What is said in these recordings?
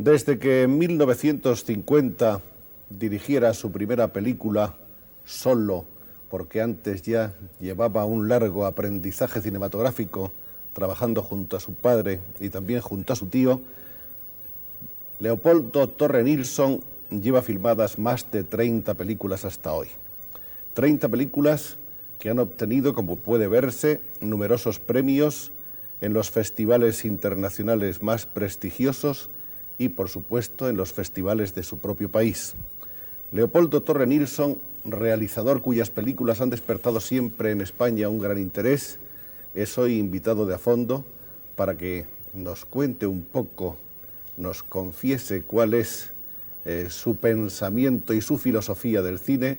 Desde que en 1950 dirigiera su primera película solo, porque antes ya llevaba un largo aprendizaje cinematográfico trabajando junto a su padre y también junto a su tío, Leopoldo Torre Nilsson lleva filmadas más de 30 películas hasta hoy. 30 películas que han obtenido, como puede verse, numerosos premios en los festivales internacionales más prestigiosos y, por supuesto, en los festivales de su propio país. Leopoldo Torre Nilsson, realizador cuyas películas han despertado siempre en España un gran interés, es hoy invitado de a fondo para que nos cuente un poco, nos confiese cuál es su pensamiento y su filosofía del cine,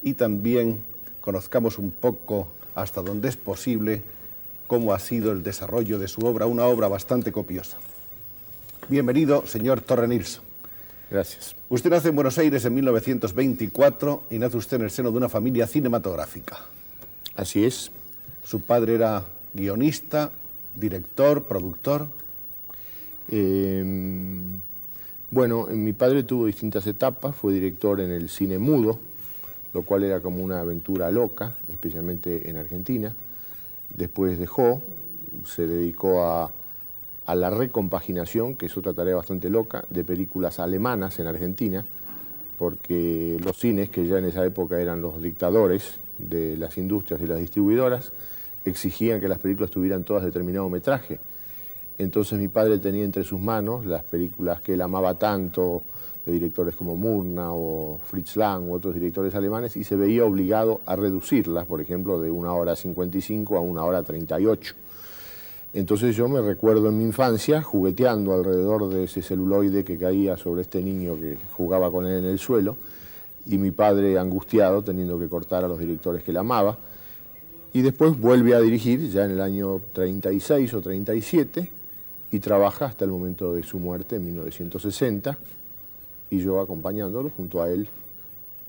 y también conozcamos un poco, hasta donde es posible, cómo ha sido el desarrollo de su obra, una obra bastante copiosa. Bienvenido, señor Torre Nilsson. Gracias. Usted nace en Buenos Aires en 1924 y nace usted en el seno de una familia cinematográfica. Así es. Su padre era guionista, director, productor. Bueno, mi padre tuvo distintas etapas, fue director en el cine mudo, lo cual era como una aventura loca, especialmente en Argentina. Después dejó, se dedicó a la recompaginación, que es otra tarea bastante loca, de películas alemanas en Argentina, porque los cines, que ya en esa época eran los dictadores de las industrias y las distribuidoras, exigían que las películas tuvieran todas determinado metraje. Entonces mi padre tenía entre sus manos las películas que él amaba tanto, de directores como Murnau o Fritz Lang u otros directores alemanes, y se veía obligado a reducirlas, por ejemplo, de 1:55 a 1:38. Entonces yo me recuerdo en mi infancia jugueteando alrededor de ese celuloide que caía sobre este niño que jugaba con él en el suelo, y mi padre angustiado teniendo que cortar a los directores que él amaba. Y después vuelve a dirigir ya en el año 36 o 37 y trabaja hasta el momento de su muerte en 1960, y yo acompañándolo junto a él,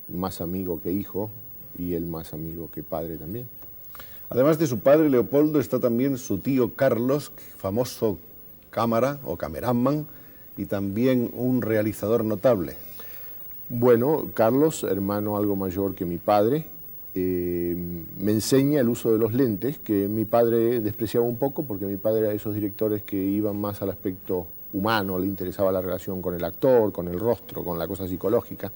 más amigo que hijo y él más amigo que padre también. Además de su padre Leopoldo está también su tío Carlos, famoso cámara o cameraman, y también un realizador notable. Bueno, Carlos, hermano algo mayor que mi padre, me enseña el uso de los lentes, que mi padre despreciaba un poco, porque mi padre era de esos directores que iban más al aspecto humano, le interesaba la relación con el actor, con el rostro, con la cosa psicológica.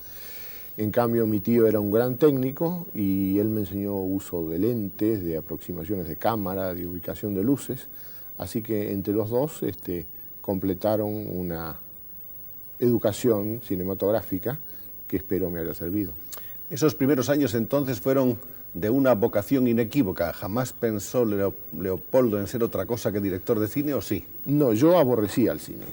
En cambio, mi tío era un gran técnico y él me enseñó uso de lentes, de aproximaciones de cámara, de ubicación de luces, así que entre los dos completaron una educación cinematográfica que espero me haya servido. Esos primeros años entonces fueron de una vocación inequívoca. ¿Jamás pensó Leopoldo en ser otra cosa que director de cine, o sí? No, yo aborrecía el cine.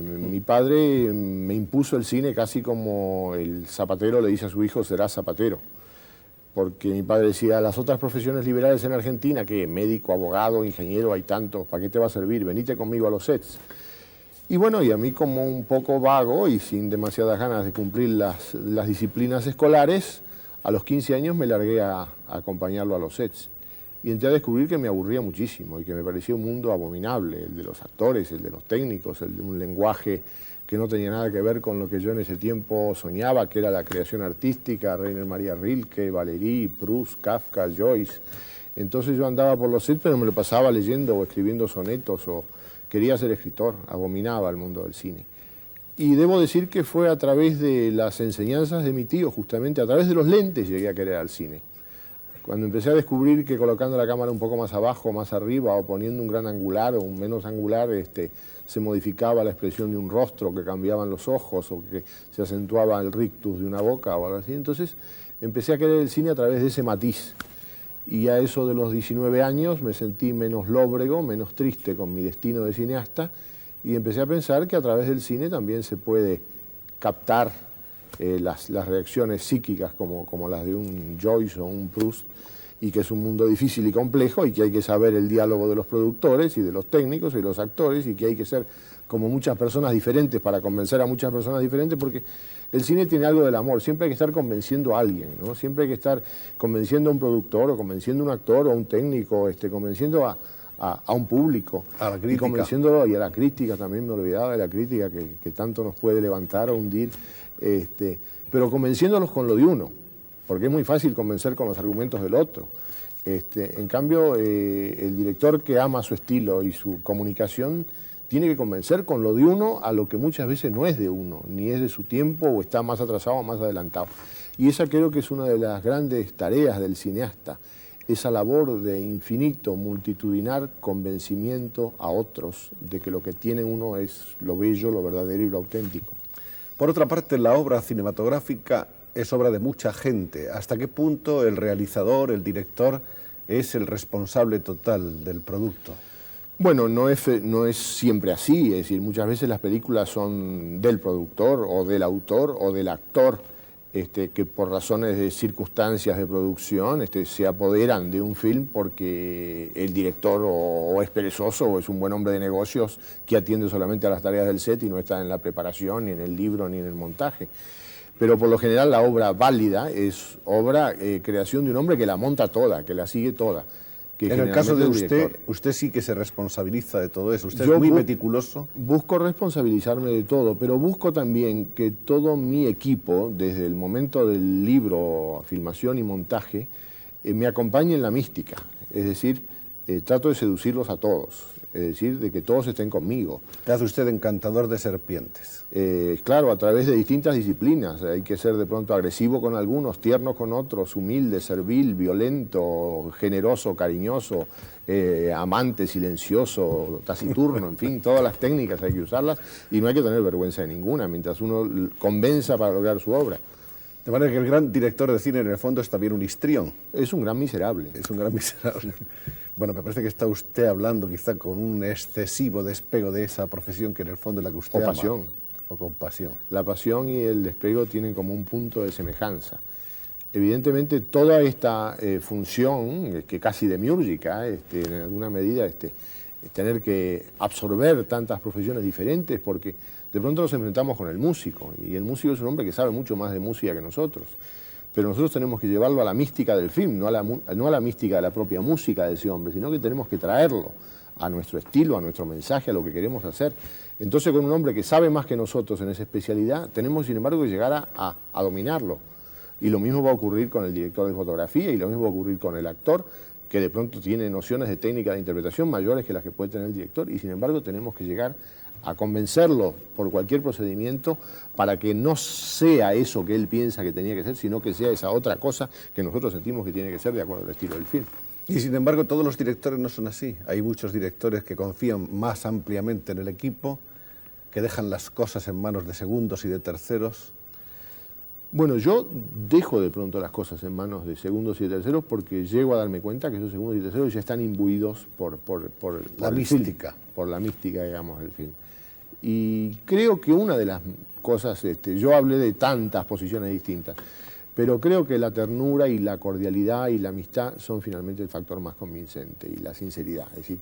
Mi padre me impuso el cine casi como el zapatero le dice a su hijo, serás zapatero. Porque mi padre decía, las otras profesiones liberales en Argentina, que médico, abogado, ingeniero, hay tantos, ¿para qué te va a servir? Venite conmigo a los sets. Y bueno, y a mí como un poco vago y sin demasiadas ganas de cumplir las disciplinas escolares, a los 15 años me largué a acompañarlo a los sets. Y entré a descubrir que me aburría muchísimo y que me parecía un mundo abominable, el de los actores, el de los técnicos, el de un lenguaje que no tenía nada que ver con lo que yo en ese tiempo soñaba, que era la creación artística, Rainer Maria Rilke, Valéry, Proust, Kafka, Joyce. Entonces yo andaba por los sets, pero me lo pasaba leyendo o escribiendo sonetos, o quería ser escritor, abominaba el mundo del cine. Y debo decir que fue a través de las enseñanzas de mi tío, justamente a través de los lentes llegué a querer al cine. Cuando empecé a descubrir que colocando la cámara un poco más abajo, más arriba, o poniendo un gran angular o un menos angular, se modificaba la expresión de un rostro, que cambiaban los ojos, o que se acentuaba el rictus de una boca o algo así. Entonces empecé a querer el cine a través de ese matiz. Y a eso de los 19 años me sentí menos lóbrego, menos triste con mi destino de cineasta, y empecé a pensar que a través del cine también se puede captar las reacciones psíquicas como las de un Joyce o un Proust, y que es un mundo difícil y complejo, y que hay que saber el diálogo de los productores y de los técnicos y de los actores, y que hay que ser como muchas personas diferentes para convencer a muchas personas diferentes, porque el cine tiene algo del amor. Siempre hay que estar convenciendo a alguien, ¿no? Siempre hay que estar convenciendo a un productor, o convenciendo a un actor, o a un técnico, convenciendo a a un público. A la crítica. Y convenciéndolo, y a la crítica, también me olvidaba de la crítica que tanto nos puede levantar o hundir, pero convenciéndolos con lo de uno, porque es muy fácil convencer con los argumentos del otro. En cambio, el director que ama su estilo y su comunicación tiene que convencer con lo de uno a lo que muchas veces no es de uno, ni es de su tiempo o está más atrasado o más adelantado. Y esa creo que es una de las grandes tareas del cineasta, esa labor de infinito, multitudinar convencimiento a otros de que lo que tiene uno es lo bello, lo verdadero y lo auténtico. Por otra parte, la obra cinematográfica es obra de mucha gente. ¿Hasta qué punto el realizador, el director, es el responsable total del producto? Bueno, no es siempre así, es decir, muchas veces las películas son del productor o del autor o del actor, que por razones de circunstancias de producción se apoderan de un film porque el director o es perezoso o es un buen hombre de negocios que atiende solamente a las tareas del set y no está en la preparación, ni en el libro, ni en el montaje. Pero por lo general la obra válida es obra, creación de un hombre que la monta toda, que la sigue toda. Que en el caso de director. usted sí que se responsabiliza de todo eso. Usted es muy meticuloso. Busco responsabilizarme de todo, pero busco también que todo mi equipo, desde el momento del libro, filmación y montaje, me acompañe en la mística. Es decir, trato de seducirlos a todos. Es decir, de que todos estén conmigo. ¿Qué hace usted encantador de serpientes? Claro, a través de distintas disciplinas. Hay que ser de pronto agresivo con algunos, tierno con otros, humilde, servil, violento, generoso, cariñoso, amante, silencioso, taciturno, en fin, todas las técnicas hay que usarlas y no hay que tener vergüenza de ninguna, mientras uno convenza para lograr su obra. De manera que el gran director de cine en el fondo es también un histrión. Es un gran miserable. Es un gran miserable. Bueno, me parece que está usted hablando quizá con un excesivo despego de esa profesión que en el fondo es la que usted ama. O pasión. O con pasión. La pasión y el despego tienen como un punto de semejanza. Evidentemente toda esta función, que casi demiúrgica, en alguna medida, tener que absorber tantas profesiones diferentes, porque de pronto nos enfrentamos con el músico, y el músico es un hombre que sabe mucho más de música que nosotros. Pero nosotros tenemos que llevarlo a la mística del film, no a la mística de la propia música de ese hombre, sino que tenemos que traerlo a nuestro estilo, a nuestro mensaje, a lo que queremos hacer. Entonces, con un hombre que sabe más que nosotros en esa especialidad, tenemos, sin embargo, que llegar a dominarlo. Y lo mismo va a ocurrir con el director de fotografía, y lo mismo va a ocurrir con el actor, que de pronto tiene nociones de técnica de interpretación mayores que las que puede tener el director, y sin embargo tenemos que llegar a convencerlo por cualquier procedimiento para que no sea eso que él piensa que tenía que ser, sino que sea esa otra cosa que nosotros sentimos que tiene que ser de acuerdo al estilo del film. Y sin embargo todos los directores no son así. Hay muchos directores que confían más ampliamente en el equipo, que dejan las cosas en manos de segundos y de terceros. Bueno, yo dejo de pronto las cosas en manos de segundos y de terceros porque llego a darme cuenta que esos segundos y terceros ya están imbuidos por la mística. Por la mística, digamos, del film. Y creo que una de las cosas, yo hablé de tantas posiciones distintas, pero creo que la ternura y la cordialidad y la amistad son finalmente el factor más convincente, y la sinceridad. Es decir,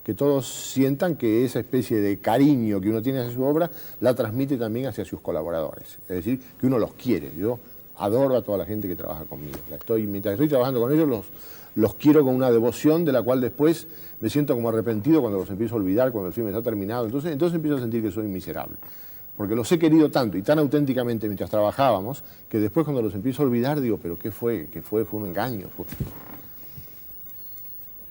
que todos sientan que esa especie de cariño que uno tiene hacia su obra la transmite también hacia sus colaboradores. Es decir, que uno los quiere. Yo adoro a toda la gente que trabaja conmigo. Mientras estoy trabajando con ellos, los quiero con una devoción de la cual después me siento como arrepentido cuando los empiezo a olvidar, cuando el film está terminado. Entonces empiezo a sentir que soy miserable. Porque los he querido tanto y tan auténticamente mientras trabajábamos, que después cuando los empiezo a olvidar digo, pero ¿qué fue? ¿Qué fue? Fue un engaño.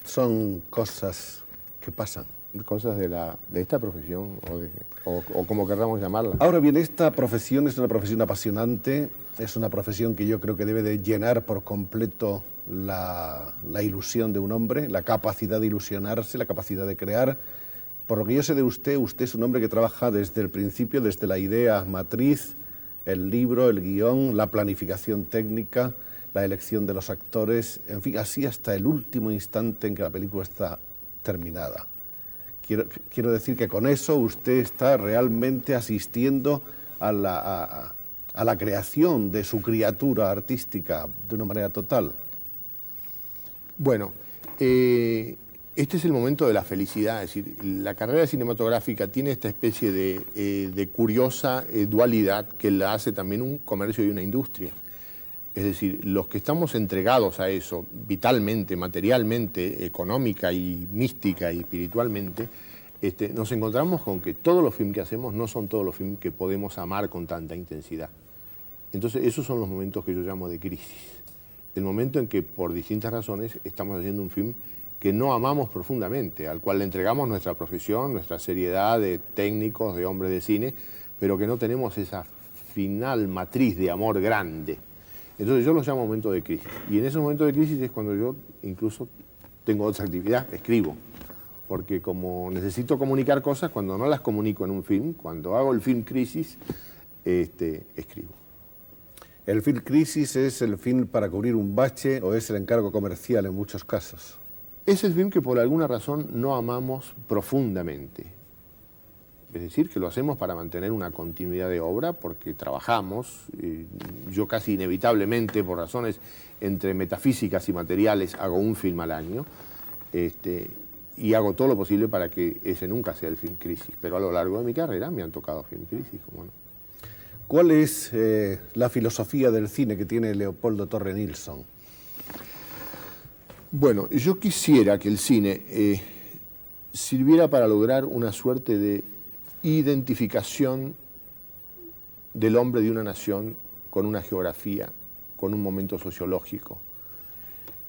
Son cosas que pasan. Cosas de esta profesión, o como querramos llamarla. Ahora bien, esta profesión es una profesión apasionante, es una profesión que yo creo que debe de llenar por completo la ilusión de un hombre, la capacidad de ilusionarse, la capacidad de crear. Por lo que yo sé de usted es un hombre que trabaja desde el principio, desde la idea matriz, el libro, el guión, la planificación técnica, la elección de los actores, en fin, así hasta el último instante en que la película está terminada. Quiero decir que con eso usted está realmente asistiendo a la creación de su criatura artística de una manera total. Bueno, este es el momento de la felicidad. Es decir, la carrera cinematográfica tiene esta especie de curiosa dualidad que la hace también un comercio y una industria. Es decir, los que estamos entregados a eso, vitalmente, materialmente, económica y mística y espiritualmente, nos encontramos con que todos los films que hacemos no son todos los films que podemos amar con tanta intensidad. Entonces, esos son los momentos que yo llamo de crisis. El momento en que, por distintas razones, estamos haciendo un film que no amamos profundamente, al cual le entregamos nuestra profesión, nuestra seriedad de técnicos, de hombres de cine, pero que no tenemos esa final matriz de amor grande. Entonces yo los llamo momentos de crisis. Y en esos momentos de crisis es cuando yo incluso tengo otra actividad, escribo. Porque como necesito comunicar cosas, cuando no las comunico en un film, cuando hago el film Crisis, escribo. ¿El film Crisis es el film para cubrir un bache o es el encargo comercial en muchos casos? Es el film que por alguna razón no amamos profundamente. Es decir, que lo hacemos para mantener una continuidad de obra, porque trabajamos, yo casi inevitablemente, por razones entre metafísicas y materiales, hago un film al año, y hago todo lo posible para que ese nunca sea el film Crisis. Pero a lo largo de mi carrera me han tocado film Crisis, ¿cómo no? ¿Cuál es la filosofía del cine que tiene Leopoldo Torre Nilsson? Bueno, yo quisiera que el cine sirviera para lograr una suerte de identificación del hombre de una nación con una geografía, con un momento sociológico.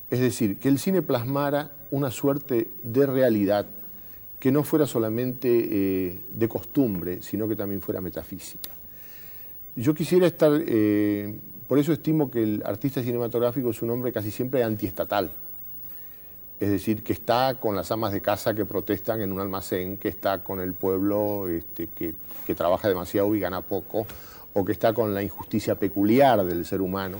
Es decir, que el cine plasmara una suerte de realidad que no fuera solamente de costumbre, sino que también fuera metafísica. Yo quisiera estar, por eso estimo que el artista cinematográfico es un hombre casi siempre antiestatal. Es decir, que está con las amas de casa que protestan en un almacén, que está con el pueblo que trabaja demasiado y gana poco, o que está con la injusticia peculiar del ser humano,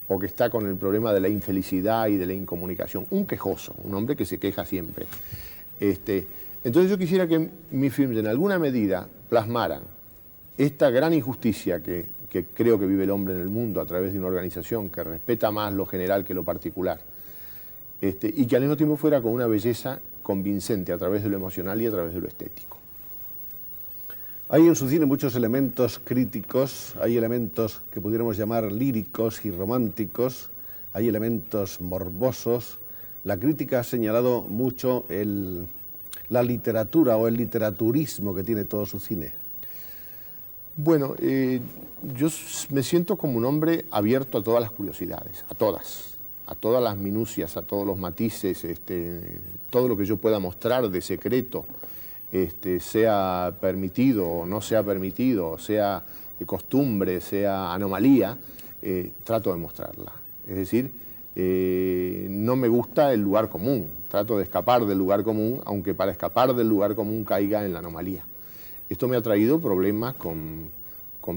o que está con el problema de la infelicidad y de la incomunicación. Un quejoso, un hombre que se queja siempre. Entonces yo quisiera que mis films en alguna medida plasmaran esta gran injusticia que creo que vive el hombre en el mundo a través de una organización que respeta más lo general que lo particular. Y que al mismo tiempo fuera con una belleza convincente a través de lo emocional y a través de lo estético. Hay en su cine muchos elementos críticos, hay elementos que pudiéramos llamar líricos y románticos, hay elementos morbosos. La crítica ha señalado mucho la literatura o el literaturismo que tiene todo su cine. Bueno, yo me siento como un hombre abierto a todas las curiosidades, a todas las minucias, a todos los matices, todo lo que yo pueda mostrar de secreto, sea permitido o no sea permitido, sea costumbre, sea anomalía, trato de mostrarla. Es decir, no me gusta el lugar común, trato de escapar del lugar común, aunque para escapar del lugar común caiga en la anomalía. Esto me ha traído problemas con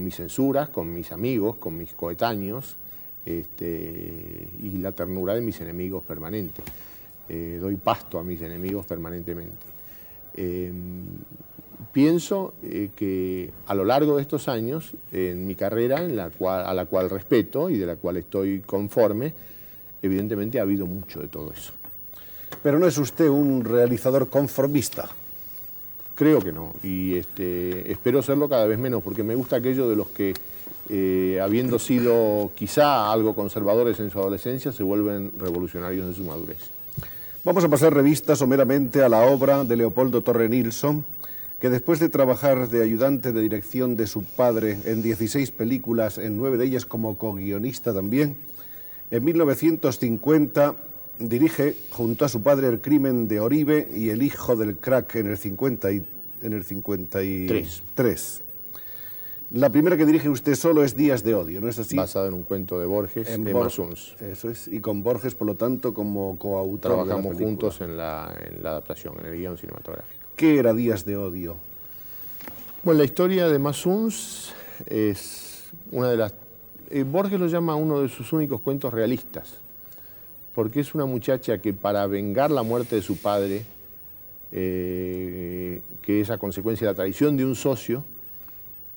mis censuras, con mis amigos, con mis coetáneos, y la ternura de mis enemigos permanentes. Doy pasto a mis enemigos permanentemente. Pienso que a lo largo de estos años, en mi carrera, a la cual respeto y de la cual estoy conforme, evidentemente ha habido mucho de todo eso. Pero no es usted un realizador conformista. Creo que no, y espero serlo cada vez menos, porque me gusta aquello de los que, habiendo sido quizá algo conservadores en su adolescencia, se vuelven revolucionarios en su madurez. Vamos a pasar revista someramente a la obra de Leopoldo Torre Nilsson, que después de trabajar de ayudante de dirección de su padre en 16 películas, en 9 de ellas como co-guionista también, en 1950 dirige junto a su padre El crimen de Oribe y El hijo del crack en el 53. La primera que dirige usted solo es Días de odio, ¿no es así? Basado en un cuento de Borges, Emma Suns. Eso es, y con Borges, por lo tanto, como coautor. Trabajamos juntos en la adaptación, en el guión cinematográfico. ¿Qué era Días de odio? Bueno, la historia de Emma Suns es una de las... Borges lo llama uno de sus únicos cuentos realistas, porque es una muchacha que para vengar la muerte de su padre, que es a consecuencia de la traición de un socio,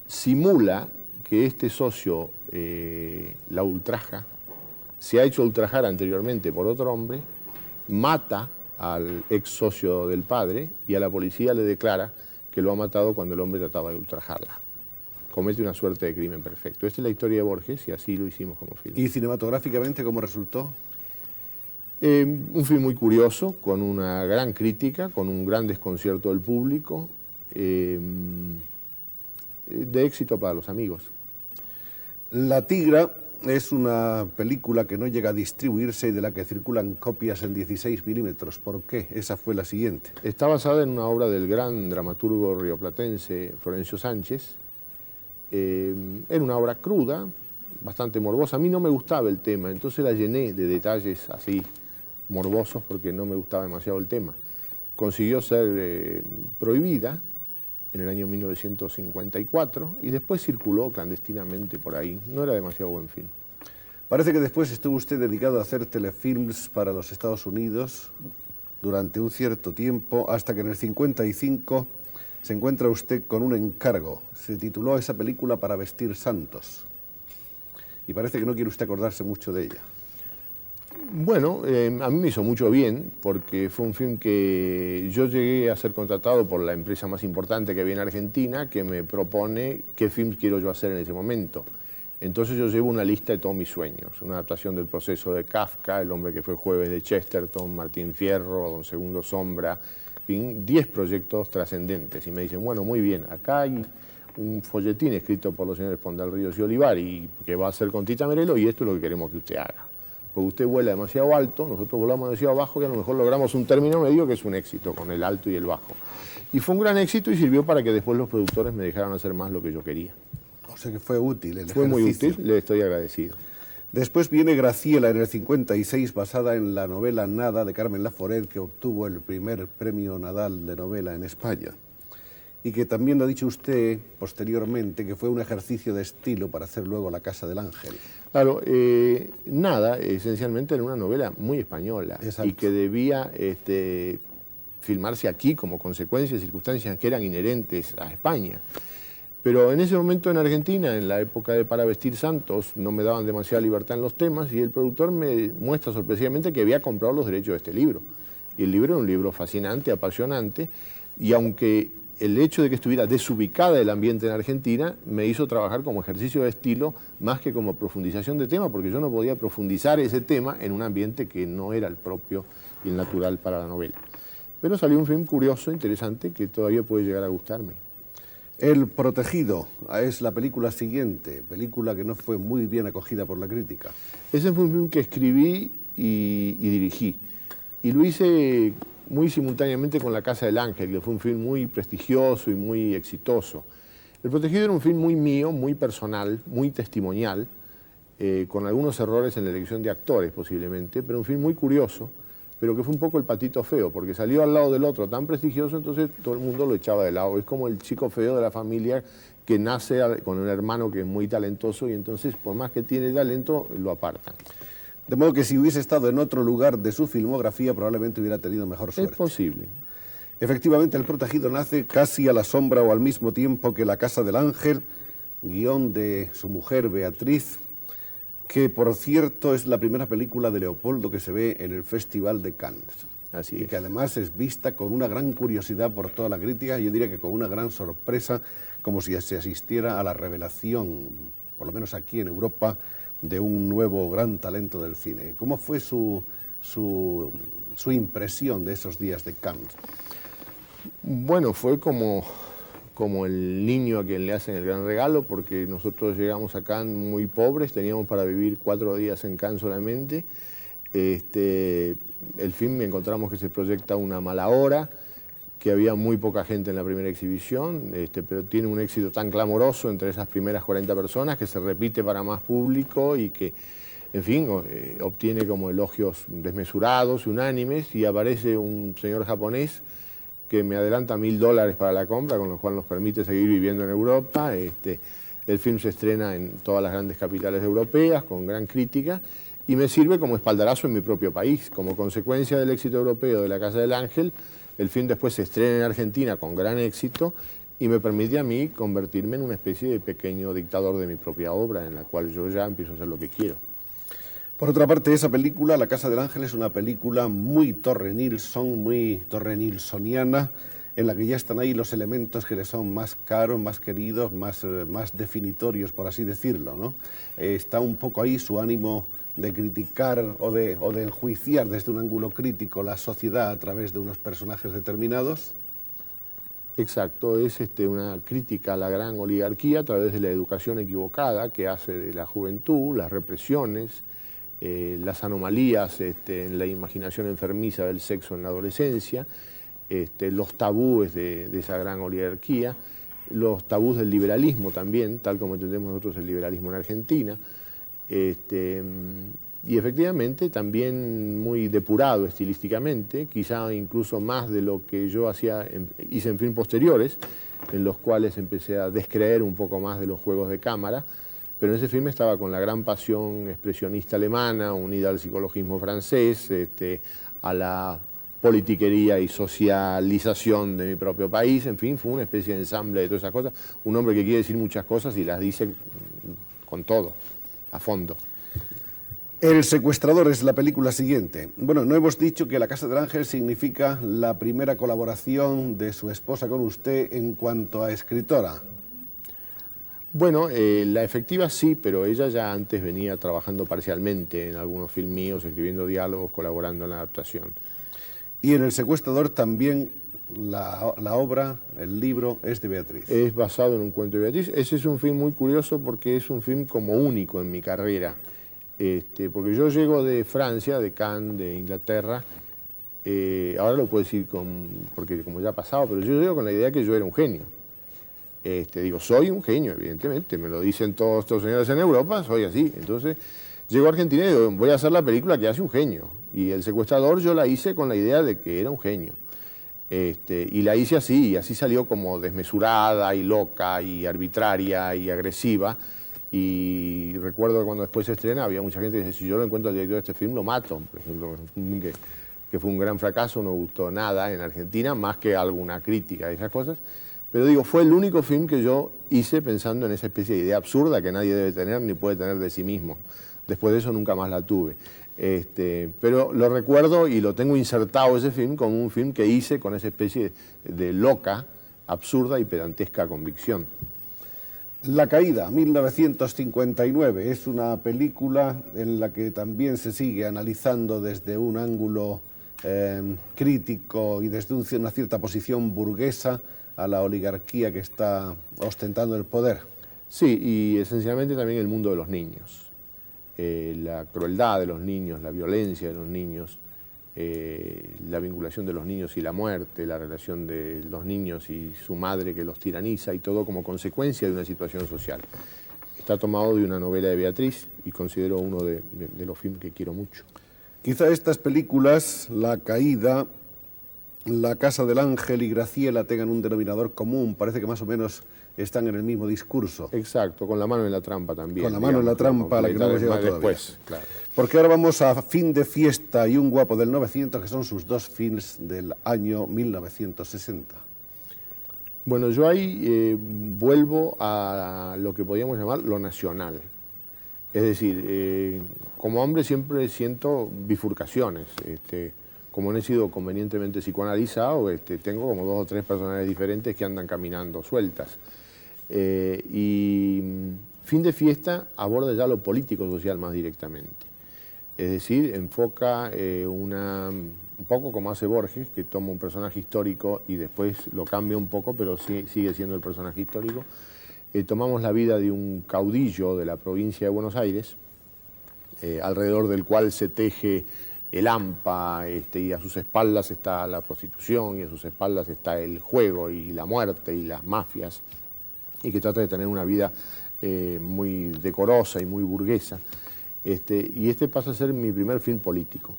simula que este socio la ultraja, se ha hecho ultrajar anteriormente por otro hombre, mata al ex socio del padre y a la policía le declara que lo ha matado cuando el hombre trataba de ultrajarla. comete una suerte de crimen perfecto. Esta es la historia de Borges y así lo hicimos como film. ¿Y cinematográficamente cómo resultó? Un film muy curioso, con una gran crítica, con un gran desconcierto del público, de éxito para los amigos. La Tigra es una película que no llega a distribuirse y de la que circulan copias en 16 milímetros. ¿Por qué? Esa fue la siguiente. Está basada en una obra del gran dramaturgo rioplatense Florencio Sánchez. Era una obra cruda, bastante morbosa. A mí no me gustaba el tema, entonces la llené de detalles así morbosos porque no me gustaba demasiado el tema. Consiguió ser prohibida en el año 1954 y después circuló clandestinamente por ahí. No era demasiado buen film. Parece que después estuvo usted dedicado a hacer telefilms para los Estados Unidos durante un cierto tiempo, hasta que en el 55 se encuentra usted con un encargo. Se tituló esa película Para vestir santos. Y parece que no quiere usted acordarse mucho de ella. Bueno, a mí me hizo mucho bien porque fue un film que yo llegué a ser contratado por la empresa más importante que había en Argentina, que me propone qué films quiero yo hacer en ese momento. Entonces yo llevo una lista de todos mis sueños, una adaptación del Proceso de Kafka, El hombre que fue jueves de Chesterton, Martín Fierro, Don Segundo Sombra, 10 proyectos trascendentes. Y me dicen, bueno, muy bien, acá hay un folletín escrito por los señores Pondal Ríos y Olivari, que va a ser con Tita Merelo, y esto es lo que queremos que usted haga. Porque usted vuela demasiado alto, nosotros volamos demasiado bajo y a lo mejor logramos un término medio que es un éxito con el alto y el bajo. Y fue un gran éxito y sirvió para que después los productores me dejaran hacer más lo que yo quería. O sea que fue útil el Fue muy ejercicio. útil, le estoy agradecido. Después viene Graciela en el 56, basada en la novela Nada de Carmen Laforet, que obtuvo el primer premio Nadal de novela en España. Y que también lo ha dicho usted posteriormente, que fue un ejercicio de estilo para hacer luego La Casa del Ángel. Claro, Nada, esencialmente era una novela muy española. Exacto. Y que debía filmarse aquí como consecuencia de circunstancias que eran inherentes a España. Pero en ese momento en Argentina, en la época de Para vestir santos, no me daban demasiada libertad en los temas y el productor me muestra sorpresivamente que había comprado los derechos de este libro. Y el libro era un libro fascinante, apasionante, y aunque el hecho de que estuviera desubicada el ambiente en Argentina me hizo trabajar como ejercicio de estilo más que como profundización de tema, porque yo no podía profundizar ese tema en un ambiente que no era el propio y el natural para la novela. Pero salió un film curioso, interesante, que todavía puede llegar a gustarme. El Protegido es la película siguiente, película que no fue muy bien acogida por la crítica. Ese fue un film que escribí y dirigí. Y lo hice muy simultáneamente con La Casa del Ángel, que fue un film muy prestigioso y muy exitoso. El Protegido era un film muy mío, muy personal, muy testimonial, con algunos errores en la elección de actores posiblemente, pero un film muy curioso, pero que fue un poco el patito feo, porque salió al lado del otro tan prestigioso, entonces todo el mundo lo echaba de lado. Es como el chico feo de la familia que nace con un hermano que es muy talentoso y entonces por más que tiene talento, lo apartan. De modo que si hubiese estado en otro lugar de su filmografía, probablemente hubiera tenido mejor suerte. Es posible. Efectivamente, El Protegido nace casi a la sombra o al mismo tiempo que La Casa del Ángel, guión de su mujer Beatriz, que por cierto es la primera película de Leopoldo que se ve en el Festival de Cannes. Así y es. que además es vista con una gran curiosidad por toda la crítica, yo diría que con una gran sorpresa, como si se asistiera a la revelación, por lo menos aquí en Europa, de un nuevo gran talento del cine. ¿Cómo fue su impresión de esos días de Cannes? Bueno, fue como el niño a quien le hacen el gran regalo, porque nosotros llegamos a Cannes muy pobres, teníamos para vivir 4 días en Cannes solamente. El film encontramos que se proyecta a una mala hora, que había muy poca gente en la primera exhibición, pero tiene un éxito tan clamoroso entre esas primeras 40 personas que se repite para más público y que, en fin, obtiene como elogios desmesurados, unánimes, y aparece un señor japonés que me adelanta $1000 para la compra, con lo cual nos permite seguir viviendo en Europa. El film se estrena en todas las grandes capitales europeas, con gran crítica, y me sirve como espaldarazo en mi propio país. Como consecuencia del éxito europeo de La Casa del Ángel, el film después se estrena en Argentina con gran éxito y me permite a mí convertirme en una especie de pequeño dictador de mi propia obra, en la cual yo ya empiezo a hacer lo que quiero. Por otra parte, esa película, La Casa del Ángel, es una película muy Torre Nilsson, muy Torre Nilssoniana, en la que ya están ahí los elementos que le son más caros, más queridos, más definitorios, por así decirlo, ¿no? Está un poco ahí su ánimo de criticar o de enjuiciar desde un ángulo crítico la sociedad a través de unos personajes determinados. Exacto, es una crítica a la gran oligarquía a través de la educación equivocada que hace de la juventud, las represiones, las anomalías en la imaginación enfermiza del sexo en la adolescencia, los tabúes de esa gran oligarquía, los tabús del liberalismo también, tal como entendemos nosotros el liberalismo en Argentina, y efectivamente también muy depurado estilísticamente, quizá incluso más de lo que yo hice en films posteriores, en los cuales empecé a descreer un poco más de los juegos de cámara, pero en ese film estaba con la gran pasión expresionista alemana, unida al psicologismo francés, a la politiquería y socialización de mi propio país, en fin, fue una especie de ensamble de todas esas cosas, un hombre que quiere decir muchas cosas y las dice con todo, a fondo. El secuestrador es la película siguiente. Bueno, no hemos dicho que La Casa del Ángel significa la primera colaboración de su esposa con usted en cuanto a escritora. Bueno, la efectiva sí, pero ella ya antes venía trabajando parcialmente en algunos films míos, escribiendo diálogos, colaborando en la adaptación. Y en El secuestrador también la obra, el libro, es de Beatriz. Es basado en un cuento de Beatriz. Ese es un film muy curioso porque es un film como único en mi carrera. Porque yo llego de Francia, de Cannes, de Inglaterra, ahora lo puedo decir porque como ya ha pasado, pero yo llego con la idea que yo era un genio. Digo, soy un genio, evidentemente, me lo dicen todos estos señores en Europa, soy así. Entonces, llego a Argentina y digo, voy a hacer la película que hace un genio. Y El secuestrador yo la hice con la idea de que era un genio. Y la hice así, y así salió como desmesurada y loca y arbitraria y agresiva. Y recuerdo que cuando después se estrena había mucha gente que decía, si yo lo encuentro al director de este film, lo mato. Por ejemplo, que fue un gran fracaso, no gustó nada en Argentina, más que alguna crítica de esas cosas. Pero digo, fue el único film que yo hice pensando en esa especie de idea absurda que nadie debe tener ni puede tener de sí mismo. Después de eso nunca más la tuve. Pero lo recuerdo y lo tengo insertado ese film como un film que hice con esa especie de loca, absurda y pedantesca convicción. La caída, 1959, es una película en la que también se sigue analizando desde un ángulo crítico y desde una cierta posición burguesa a la oligarquía que está ostentando el poder. Sí, y esencialmente también el mundo de los niños. La crueldad de los niños, la violencia de los niños, la vinculación de los niños y la muerte, la relación de los niños y su madre que los tiraniza y todo como consecuencia de una situación social. Está tomado de una novela de Beatriz y considero uno de los filmes que quiero mucho. Quizá estas películas, La caída, La Casa del Ángel y Graciela tengan un denominador común, parece que más o menos están en el mismo discurso. Exacto, con la mano en la trampa también. Con la mano en la trampa, a la que no hemos llegado todavía. Después, claro. Porque ahora vamos a Fin de fiesta y Un guapo del 900, que son sus dos films del año 1960. Bueno, yo ahí vuelvo a lo que podríamos llamar lo nacional. Es decir, como hombre siempre siento bifurcaciones. Como no he sido convenientemente psicoanalizado, tengo como 2 o 3 personalidades diferentes que andan caminando sueltas. Y Fin de fiesta aborda ya lo político-social más directamente. Es decir, enfoca un poco como hace Borges, que toma un personaje histórico y después lo cambia un poco, pero sigue siendo el personaje histórico. Tomamos la vida de un caudillo de la provincia de Buenos Aires, alrededor del cual se teje el AMPA, y a sus espaldas está la prostitución, y a sus espaldas está el juego y la muerte y las mafias, y que trata de tener una vida muy decorosa y muy burguesa. Y pasa a ser mi primer film político.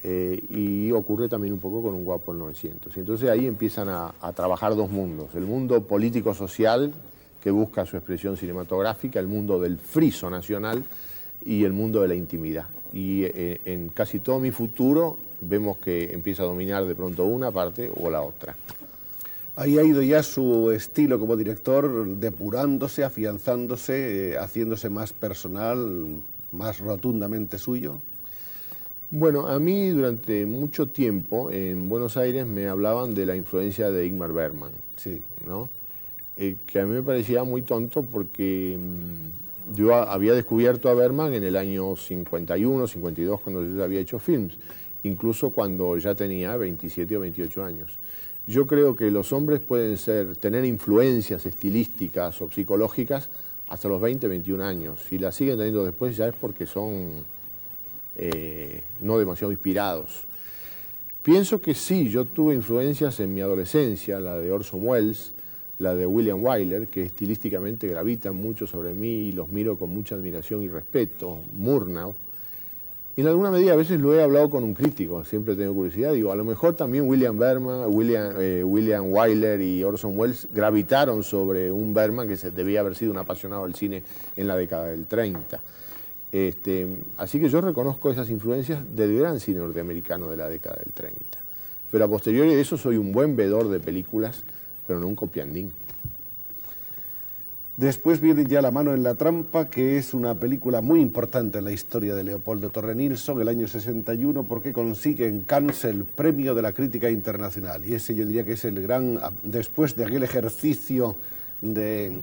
Y ocurre también un poco con Un guapo del 900. Y entonces ahí empiezan a trabajar 2 mundos. El mundo político-social, que busca su expresión cinematográfica, el mundo del friso nacional y el mundo de la intimidad. Y en casi todo mi futuro vemos que empieza a dominar de pronto una parte o la otra. Ahí ha ido ya su estilo como director depurándose, afianzándose, haciéndose más personal, más rotundamente suyo. Bueno, a mí durante mucho tiempo en Buenos Aires me hablaban de la influencia de Ingmar Bergman, Sí. ¿no? Que a mí me parecía muy tonto porque yo había descubierto a Bergman en el año 51, 52, cuando yo ya había hecho films, incluso cuando ya tenía 27 o 28 años. Yo creo que los hombres pueden tener influencias estilísticas o psicológicas hasta los 20, 21 años. Si las siguen teniendo después ya es porque son no demasiado inspirados. Pienso que sí, yo tuve influencias en mi adolescencia, la de Orson Welles, la de William Wyler, que estilísticamente gravitan mucho sobre mí y los miro con mucha admiración y respeto, Murnau. Y en alguna medida a veces lo he hablado con un crítico, siempre tengo curiosidad, digo, a lo mejor también William Bergman, William Wyler y Orson Welles gravitaron sobre un Bergman que debía haber sido un apasionado del cine en la década del 30. Así que yo reconozco esas influencias del gran cine norteamericano de la década del 30. Pero a posteriori de eso soy un buen vedor de películas, pero no un copiandín. Después viene ya La mano en la trampa, que es una película muy importante en la historia de Leopoldo Torre Nilsson, el año 61, porque consigue en Cannes el premio de la crítica internacional. Y ese yo diría que es el gran, después de aquel ejercicio de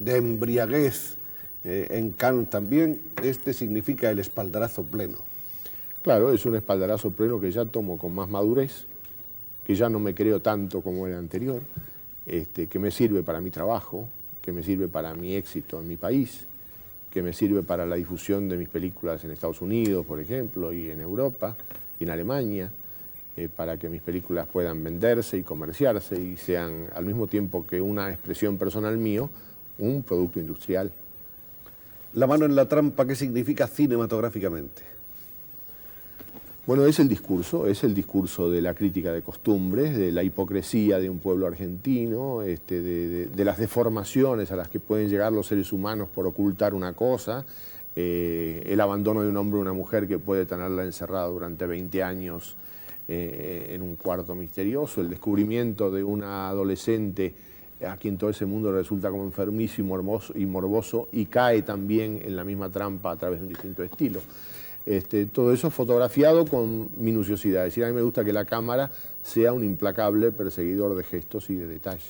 embriaguez en Cannes también, este significa el espaldarazo pleno. Claro, es un espaldarazo pleno que ya tomo con más madurez, que ya no me creo tanto como el anterior, que me sirve para mi trabajo, que me sirve para mi éxito en mi país, que me sirve para la difusión de mis películas en Estados Unidos, por ejemplo, y en Europa, y en Alemania, para que mis películas puedan venderse y comerciarse y sean, al mismo tiempo que una expresión personal mío, un producto industrial. La mano en la trampa, ¿qué significa cinematográficamente? Bueno, es el discurso de la crítica de costumbres, de la hipocresía de un pueblo argentino, de las deformaciones a las que pueden llegar los seres humanos por ocultar una cosa, el abandono de un hombre o una mujer que puede tenerla encerrada durante 20 años en un cuarto misterioso, el descubrimiento de una adolescente a quien todo ese mundo resulta como enfermizo y morboso y cae también en la misma trampa a través de un distinto estilo. Todo eso fotografiado con minuciosidad. Es decir, a mí me gusta que la cámara sea un implacable perseguidor de gestos y de detalles.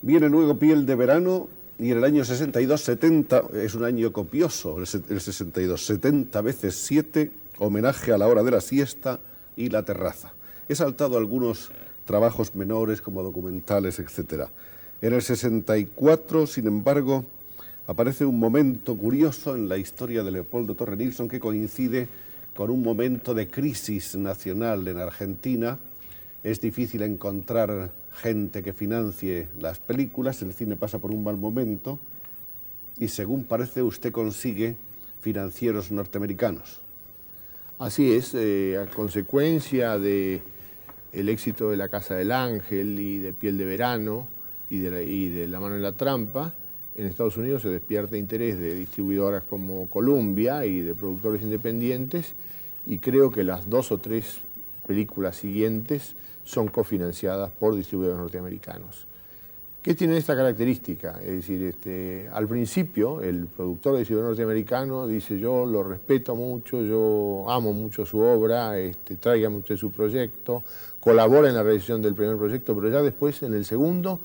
Viene luego Piel de verano y en el año 62, 70, es un año copioso, el 62, 70 veces 7, homenaje a La hora de la siesta y La terraza. He saltado algunos trabajos menores como documentales, etc. En el 64, sin embargo, aparece un momento curioso en la historia de Leopoldo Torre Nilsson que coincide con un momento de crisis nacional en Argentina. Es difícil encontrar gente que financie las películas, el cine pasa por un mal momento y según parece usted consigue financieros norteamericanos. Así es, a consecuencia del éxito de La Casa del Ángel y de Piel de verano y de La mano en la trampa, en Estados Unidos se despierta interés de distribuidoras como Columbia y de productores independientes y creo que las 2 o 3 películas siguientes son cofinanciadas por distribuidores norteamericanos. ¿Qué tienen esta característica? Es decir, al principio el productor o distribuidor norteamericano dice yo lo respeto mucho, yo amo mucho su obra, tráigame usted su proyecto, colabora en la realización del primer proyecto, pero ya después en el segundo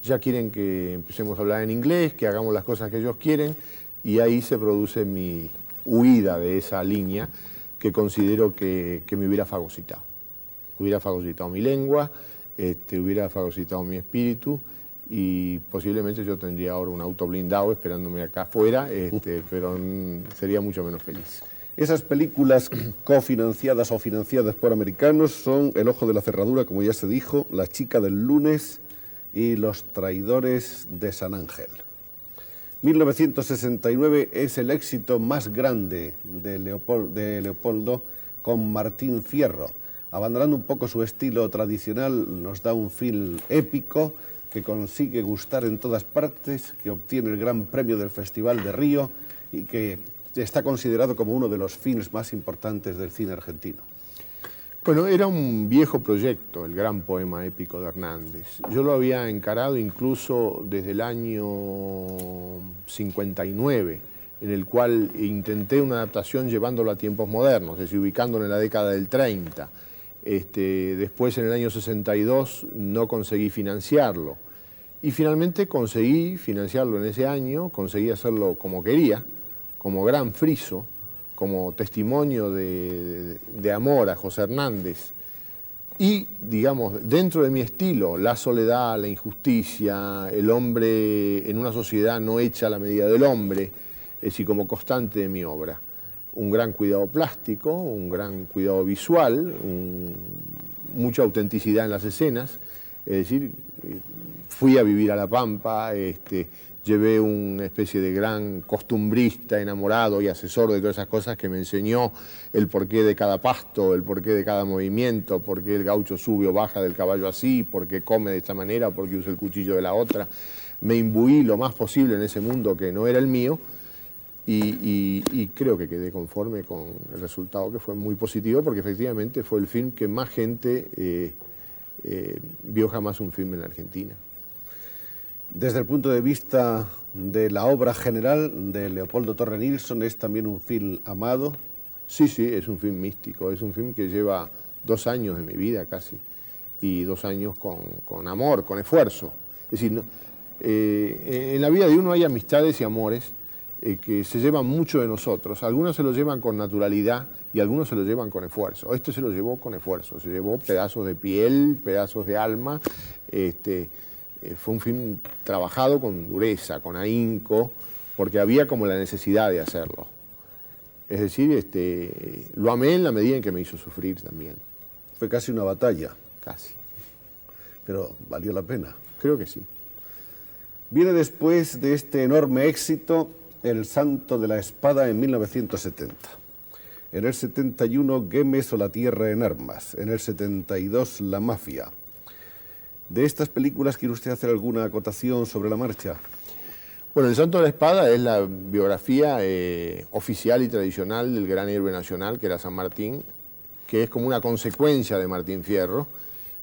ya quieren que empecemos a hablar en inglés, que hagamos las cosas que ellos quieren, y ahí se produce mi huida de esa línea que considero que me hubiera fagocitado. Hubiera fagocitado mi lengua, hubiera fagocitado mi espíritu, y posiblemente yo tendría ahora un auto blindado esperándome acá afuera, pero sería mucho menos feliz. Esas películas cofinanciadas o financiadas por americanos son El ojo de la cerradura, como ya se dijo, La chica del lunes y Los traidores de San Ángel. 1969 es el éxito más grande de Leopoldo con Martín Fierro. Abandonando un poco su estilo tradicional, nos da un film épico que consigue gustar en todas partes, que obtiene el Gran Premio del Festival de Río y que está considerado como uno de los films más importantes del cine argentino. Bueno, era un viejo proyecto, el gran poema épico de Hernández. Yo lo había encarado incluso desde el año 59. en el cual intenté una adaptación llevándolo a tiempos modernos, es decir, ubicándolo en la década del 30. Después, en el año 62, no conseguí financiarlo. Y finalmente conseguí financiarlo en ese año, conseguí hacerlo como quería, como Gran Friso, como testimonio de amor a José Hernández. Y, digamos, dentro de mi estilo, la soledad, la injusticia, el hombre en una sociedad no hecha a la medida del hombre, es decir, como constante de mi obra. Un gran cuidado plástico, un gran cuidado visual, mucha autenticidad en las escenas, es decir, fui a vivir a La Pampa, llevé una especie de gran costumbrista enamorado y asesor de todas esas cosas que me enseñó el porqué de cada pasto, el porqué de cada movimiento, por qué el gaucho sube o baja del caballo así, por qué come de esta manera, por qué usa el cuchillo de la otra. Me imbuí lo más posible en ese mundo que no era el mío y creo que quedé conforme con el resultado, que fue muy positivo, porque efectivamente fue el film que más gente vio jamás un film en la Argentina. Desde el punto de vista de la obra general de Leopoldo Torre Nilsson, ¿es también un film amado? Sí, sí, es un film místico, es un film que lleva 2 años de mi vida casi, y 2 años con amor, con esfuerzo. Es decir, en la vida de uno hay amistades y amores que se llevan mucho de nosotros. Algunos se lo llevan con naturalidad y algunos se lo llevan con esfuerzo. Este se lo llevó con esfuerzo, se llevó pedazos de piel, pedazos de alma. Fue un film trabajado con dureza, con ahínco, porque había como la necesidad de hacerlo. Es decir, lo amé en la medida en que me hizo sufrir también. Fue casi una batalla. Casi. Pero valió la pena. Creo que sí. Viene después de este enorme éxito El Santo de la Espada en 1970. En el 71, Güemes o La Tierra en Armas. En el 72, La Mafia. ¿De estas películas quiere usted hacer alguna acotación sobre la marcha? Bueno, El Santo de la Espada es la biografía oficial y tradicional del gran héroe nacional, que era San Martín, que es como una consecuencia de Martín Fierro,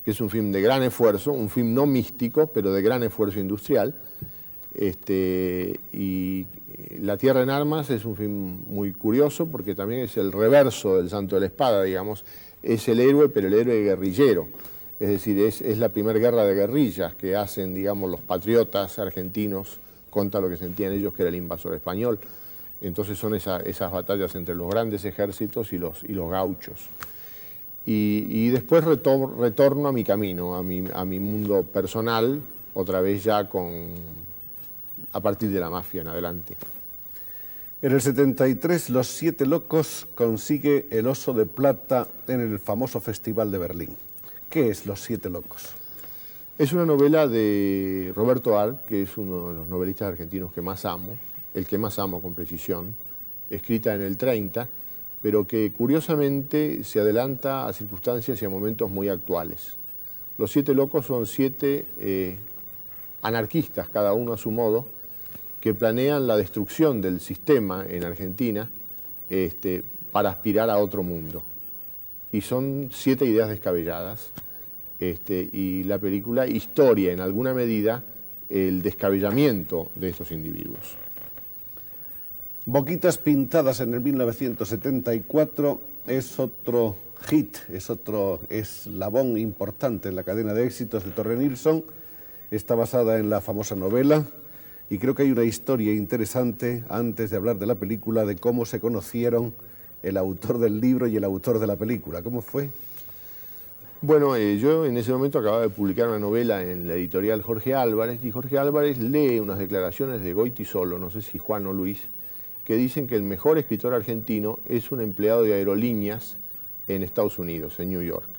que es un film de gran esfuerzo, un film no místico, pero de gran esfuerzo industrial. Y La Tierra en Armas es un film muy curioso, porque también es el reverso del Santo de la Espada, digamos. Es el héroe, pero el héroe guerrillero. Es decir, es la primera guerra de guerrillas que hacen, digamos, los patriotas argentinos contra lo que sentían ellos que era el invasor español. Entonces son esas batallas entre los grandes ejércitos y los gauchos. Y después retorno a mi camino, a mi mundo personal, otra vez ya a partir de La Mafia en adelante. En el 73, Los Siete Locos consigue el Oso de Plata en el famoso Festival de Berlín. ¿Qué es Los Siete Locos? Es una novela de Roberto Arlt, que es uno de los novelistas argentinos que más amo, el que más amo con precisión, escrita en el 30, pero que curiosamente se adelanta a circunstancias y a momentos muy actuales. Los Siete Locos son 7 anarquistas, cada uno a su modo, que planean la destrucción del sistema en Argentina para aspirar a otro mundo. Y son 7 ideas descabelladas, y la película historia en alguna medida el descabellamiento de estos individuos. Boquitas Pintadas en el 1974 es otro hit, es otro eslabón importante en la cadena de éxitos de Torre Nilsson. Está basada en la famosa novela y creo que hay una historia interesante, antes de hablar de la película, de cómo se conocieron el autor del libro y el autor de la película. ¿Cómo fue? Bueno, yo en ese momento acababa de publicar una novela en la editorial Jorge Álvarez, y Jorge Álvarez lee unas declaraciones de Goytisolo, no sé si Juan o Luis, que dicen que el mejor escritor argentino es un empleado de aerolíneas en Estados Unidos, en New York.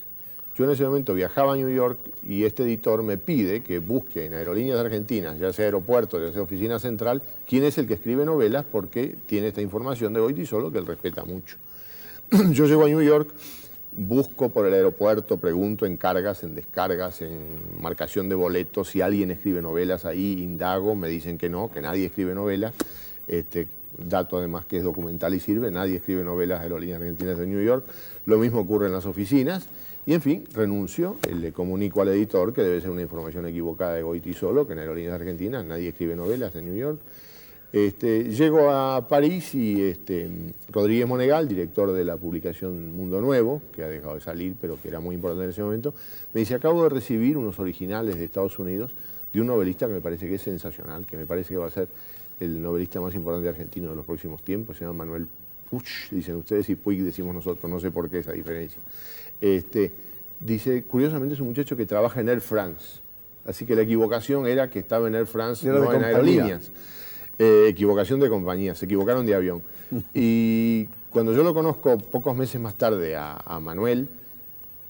Yo en ese momento viajaba a New York y este editor me pide que busque en Aerolíneas Argentinas, ya sea aeropuerto, ya sea oficina central, quién es el que escribe novelas, porque tiene esta información de Goytisolo que él respeta mucho. Yo llego a New York, busco por el aeropuerto, pregunto en cargas, en descargas, en marcación de boletos, si alguien escribe novelas ahí, indago, me dicen que no, que nadie escribe novelas. Dato además que es documental y sirve, nadie escribe novelas de Aerolíneas Argentinas de New York. Lo mismo ocurre en las oficinas. Y en fin, renuncio, le comunico al editor que debe ser una información equivocada de Goytisolo, que en Aerolíneas Argentinas nadie escribe novelas en New York. Llego a París y Rodríguez Monegal, director de la publicación Mundo Nuevo, que ha dejado de salir, pero que era muy importante en ese momento, me dice, acabo de recibir unos originales de Estados Unidos de un novelista que me parece que es sensacional, que me parece que va a ser el novelista más importante argentino de los próximos tiempos, se llama Manuel Puig, dicen ustedes, y Puig decimos nosotros, no sé por qué esa diferencia. Dice, curiosamente es un muchacho que trabaja en Air France, así que la equivocación era que estaba en Air France, no en aerolíneas. Equivocación de compañía, se equivocaron de avión. Y cuando yo lo conozco pocos meses más tarde a Manuel,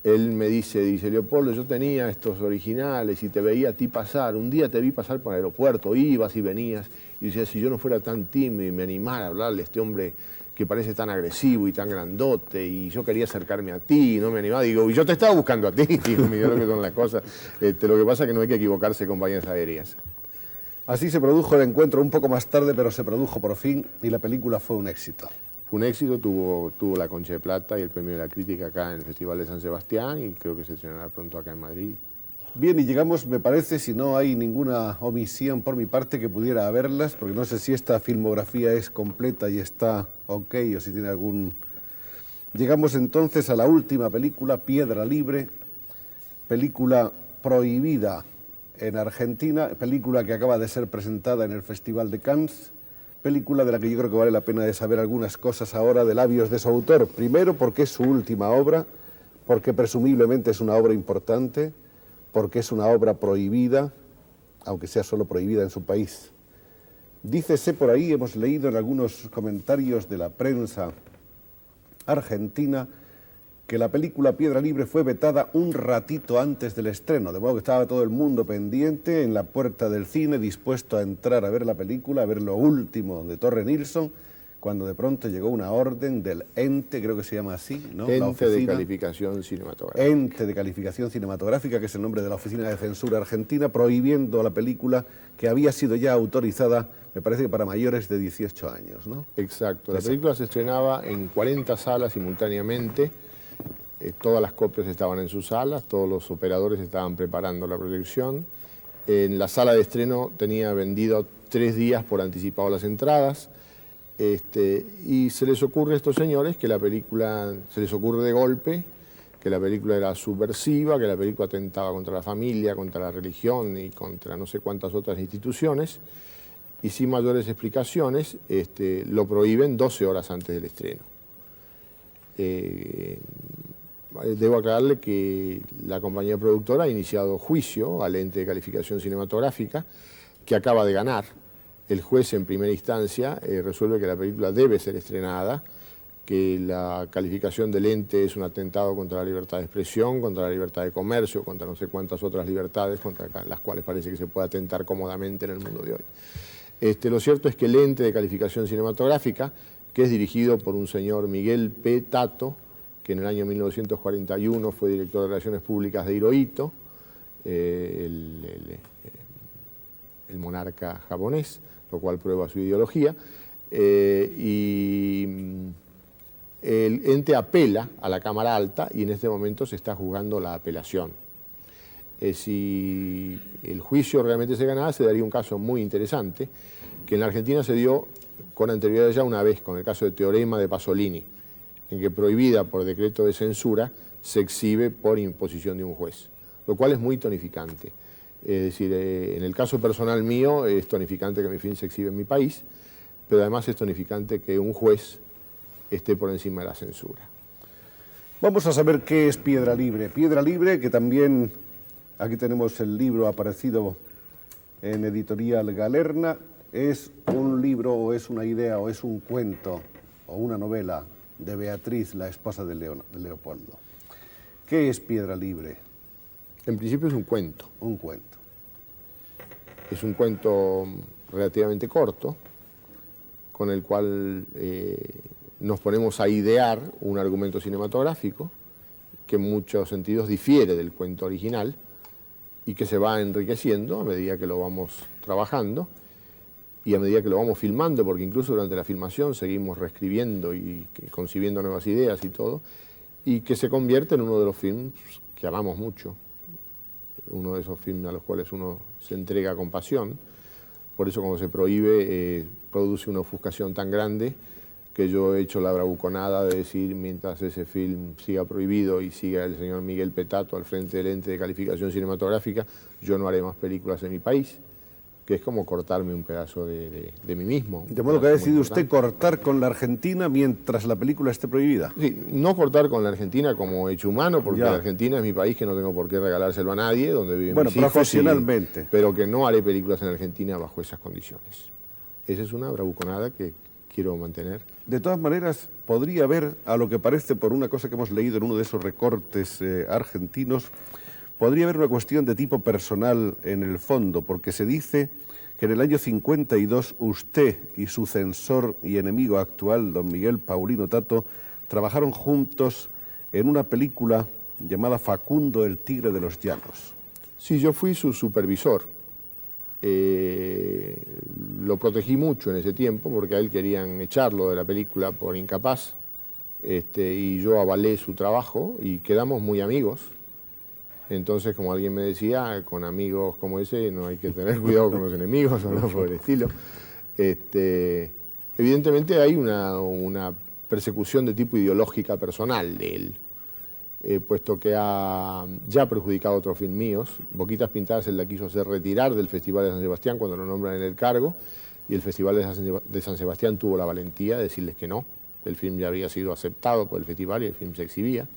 él me dice, Leopoldo, yo tenía estos originales y te veía a ti pasar, un día te vi pasar por el aeropuerto, ibas y venías, y decía, si yo no fuera tan tímido y me animara a hablarle a este hombre que parece tan agresivo y tan grandote, y yo quería acercarme a ti, y no me animaba, digo, y yo te estaba buscando a ti, y mirá lo que son las cosas. Lo que pasa es que no hay que equivocarse, compañías aéreas. Así se produjo el encuentro un poco más tarde, pero se produjo por fin y la película fue un éxito. Fue un éxito, tuvo la Concha de Plata y el premio de la crítica acá en el Festival de San Sebastián y creo que se estrenará pronto acá en Madrid. Bien, y llegamos, me parece, si no hay ninguna omisión por mi parte, que pudiera haberlas, porque no sé si esta filmografía es completa y está ok o si tiene algún... Llegamos entonces a la última película, Piedra Libre, película prohibida en Argentina, película que acaba de ser presentada en el Festival de Cannes, película de la que yo creo que vale la pena de saber algunas cosas ahora de labios de su autor. Primero, porque es su última obra, porque presumiblemente es una obra importante, porque es una obra prohibida, aunque sea solo prohibida en su país. Dícese por ahí, hemos leído en algunos comentarios de la prensa argentina, que la película Piedra Libre fue vetada un ratito antes del estreno, de modo que estaba todo el mundo pendiente en la puerta del cine, dispuesto a entrar a ver la película, a ver lo último de Torre Nilsson, cuando de pronto llegó una orden del ente, creo que se llama así, ¿no? Ente de Calificación Cinematográfica. Ente de Calificación Cinematográfica, que es el nombre de la Oficina de Censura Argentina, prohibiendo la película que había sido ya autorizada, me parece que para mayores de 18 años, ¿no? Exacto, la película se estrenaba en 40 salas simultáneamente. Todas las copias estaban en sus salas, todos los operadores estaban preparando la proyección. En la sala de estreno tenía vendido 3 días por anticipado las entradas. Y se les ocurre a estos señores que la película, se les ocurre de golpe, que la película era subversiva, que la película atentaba contra la familia, contra la religión y contra no sé cuántas otras instituciones. Y sin mayores explicaciones, lo prohíben 12 horas antes del estreno. Debo aclararle que la compañía productora ha iniciado juicio al ente de calificación cinematográfica, que acaba de ganar. El juez en primera instancia resuelve que la película debe ser estrenada, que la calificación del ente es un atentado contra la libertad de expresión, contra la libertad de comercio, contra no sé cuántas otras libertades, contra las cuales parece que se puede atentar cómodamente en el mundo de hoy. Lo cierto es que el ente de calificación cinematográfica, que es dirigido por un señor Miguel P. Tato, que en el año 1941 fue director de Relaciones Públicas de Hirohito, el monarca japonés, lo cual prueba su ideología, y el ente apela a la Cámara Alta y en este momento se está juzgando la apelación. Si el juicio realmente se ganaba, se daría un caso muy interesante, que en la Argentina se dio con anterioridad ya una vez, con el caso de Teorema de Pasolini, en que prohibida por decreto de censura se exhibe por imposición de un juez, lo cual es muy tonificante. Es decir, en el caso personal mío es tonificante que mi film se exhibe en mi país, pero además es tonificante que un juez esté por encima de la censura. Vamos a saber qué es Piedra Libre. Piedra Libre, que también, aquí tenemos el libro aparecido en Editorial Galerna, es un libro o es una idea o es un cuento o una novela de Beatriz, la esposa de Leopoldo. ¿Qué es Piedra Libre? En principio es un cuento. Un cuento. Es un cuento relativamente corto, con el cual nos ponemos a idear un argumento cinematográfico que en muchos sentidos difiere del cuento original y que se va enriqueciendo a medida que lo vamos trabajando y a medida que lo vamos filmando, porque incluso durante la filmación seguimos reescribiendo y concibiendo nuevas ideas y todo, y que se convierte en uno de los films que amamos mucho, uno de esos films a los cuales uno se entrega con pasión, Por eso cuando se prohíbe produce una ofuscación tan grande que yo he hecho la bravuconada de decir, mientras ese film siga prohibido y siga el señor Miguel Petato al frente del ente de calificación cinematográfica, yo no haré más películas en mi país, que es como cortarme un pedazo de mí mismo. De modo que ha decidido usted cortar con la Argentina mientras la película esté prohibida. Sí, no cortar con la Argentina como hecho humano, porque la Argentina es mi país, que no tengo por qué regalárselo a nadie, donde viven mis hijos, profesionalmente. Pero que no haré películas en Argentina bajo esas condiciones. Esa es una bravuconada que quiero mantener. De todas maneras, podría haber, a lo que parece por una cosa que hemos leído en uno de esos recortes argentinos, podría haber una cuestión de tipo personal en el fondo, porque se dice que en el año 52 usted y su censor y enemigo actual, don Miguel Paulino Tato, trabajaron juntos en una película llamada Facundo el Tigre de los Llanos. Sí, yo fui su supervisor. Lo protegí mucho en ese tiempo porque a él querían echarlo de la película por incapaz, y yo avalé su trabajo y quedamos muy amigos. Entonces, como alguien me decía, con amigos como ese no hay que tener cuidado con los enemigos o no por el estilo. Evidentemente hay una persecución de tipo ideológica personal de él, puesto que ha ya perjudicado otros films míos. Boquitas Pintadas él la quiso hacer retirar del Festival de San Sebastián cuando lo nombran en el cargo, y el Festival de San Sebastián tuvo la valentía de decirles que no. El film ya había sido aceptado por el festival y el film se exhibía.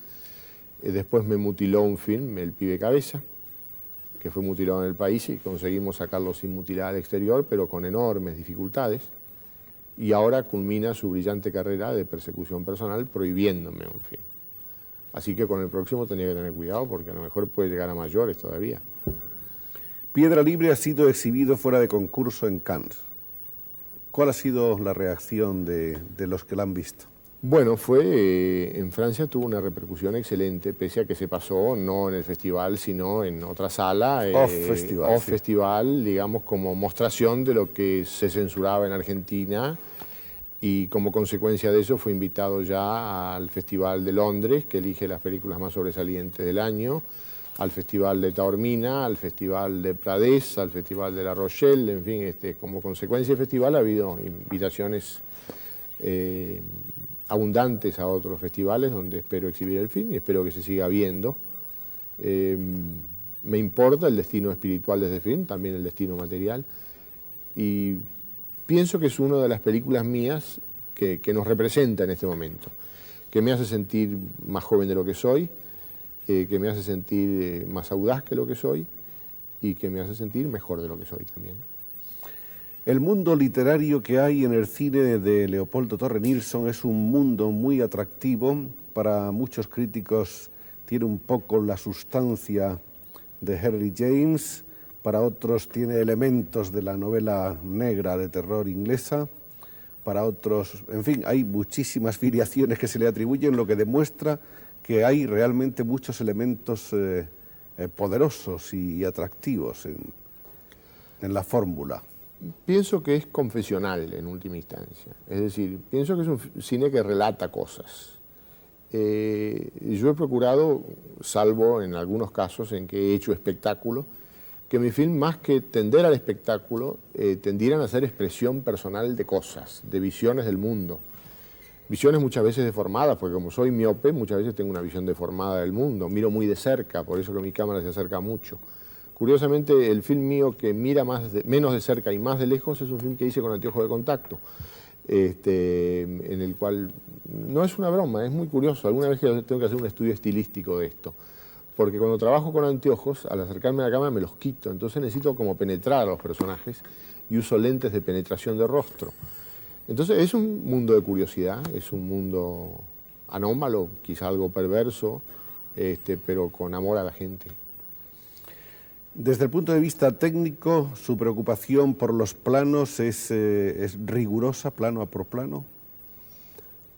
Después me mutiló un film, El Pibe Cabeza, que fue mutilado en el país y conseguimos sacarlo sin mutilar al exterior, pero con enormes dificultades. Y ahora culmina su brillante carrera de persecución personal prohibiéndome un film. Así que con el próximo tenía que tener cuidado porque a lo mejor puede llegar a mayores todavía. Piedra Libre ha sido exhibido fuera de concurso en Cannes. ¿Cuál ha sido la reacción de los que la han visto? Bueno, en Francia tuvo una repercusión excelente, pese a que se pasó no en el festival, sino en otra sala. Off-festival, digamos, como mostración de lo que se censuraba en Argentina. Y como consecuencia de eso fue invitado ya al Festival de Londres, que elige las películas más sobresalientes del año, al Festival de Taormina, al Festival de Prades, al Festival de La Rochelle, en fin, como consecuencia del festival ha habido invitaciones abundantes a otros festivales donde espero exhibir el film y espero que se siga viendo. Me importa el destino espiritual de este film, también el destino material, y pienso que es una de las películas mías que nos representa en este momento, que me hace sentir más joven de lo que soy, que me hace sentir más audaz que lo que soy y que me hace sentir mejor de lo que soy también. El mundo literario que hay en el cine de Leopoldo Torre Nilsson es un mundo muy atractivo. Para muchos críticos tiene un poco la sustancia de Henry James, para otros tiene elementos de la novela negra de terror inglesa, para otros, en fin, hay muchísimas filiaciones que se le atribuyen, lo que demuestra que hay realmente muchos elementos poderosos y atractivos en la fórmula. Pienso que es confesional en última instancia, es decir, pienso que es un cine que relata cosas. Yo he procurado, salvo en algunos casos en que he hecho espectáculo, que mi film, más que tender al espectáculo, tendieran a ser expresión personal de cosas, de visiones del mundo. Visiones muchas veces deformadas, porque como soy miope, muchas veces tengo una visión deformada del mundo, miro muy de cerca, por eso que mi cámara se acerca mucho. Curiosamente, el film mío que mira menos de cerca y más de lejos es un film que hice con anteojos de contacto, en el cual no es una broma, es muy curioso. Alguna vez tengo que hacer un estudio estilístico de esto, porque cuando trabajo con anteojos, al acercarme a la cámara me los quito, entonces necesito como penetrar a los personajes y uso lentes de penetración de rostro. Entonces es un mundo de curiosidad, es un mundo anómalo, quizá algo perverso, pero con amor a la gente. Desde el punto de vista técnico, ¿su preocupación por los planos es rigurosa, plano por plano?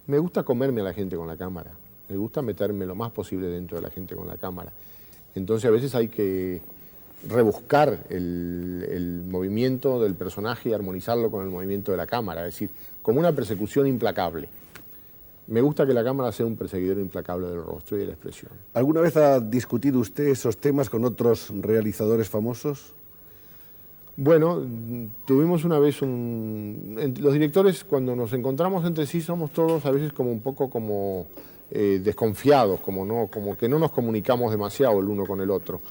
Me gusta comerme a la gente con la cámara, me gusta meterme lo más posible dentro de la gente con la cámara. Entonces a veces hay que rebuscar el movimiento del personaje y armonizarlo con el movimiento de la cámara, es decir, como una persecución implacable. Me gusta que la cámara sea un perseguidor implacable del rostro y de la expresión. ¿Alguna vez ha discutido usted esos temas con otros realizadores famosos? Bueno, tuvimos una vez los directores, cuando nos encontramos entre sí, somos todos a veces como un poco como desconfiados, como que no nos comunicamos demasiado el uno con el otro.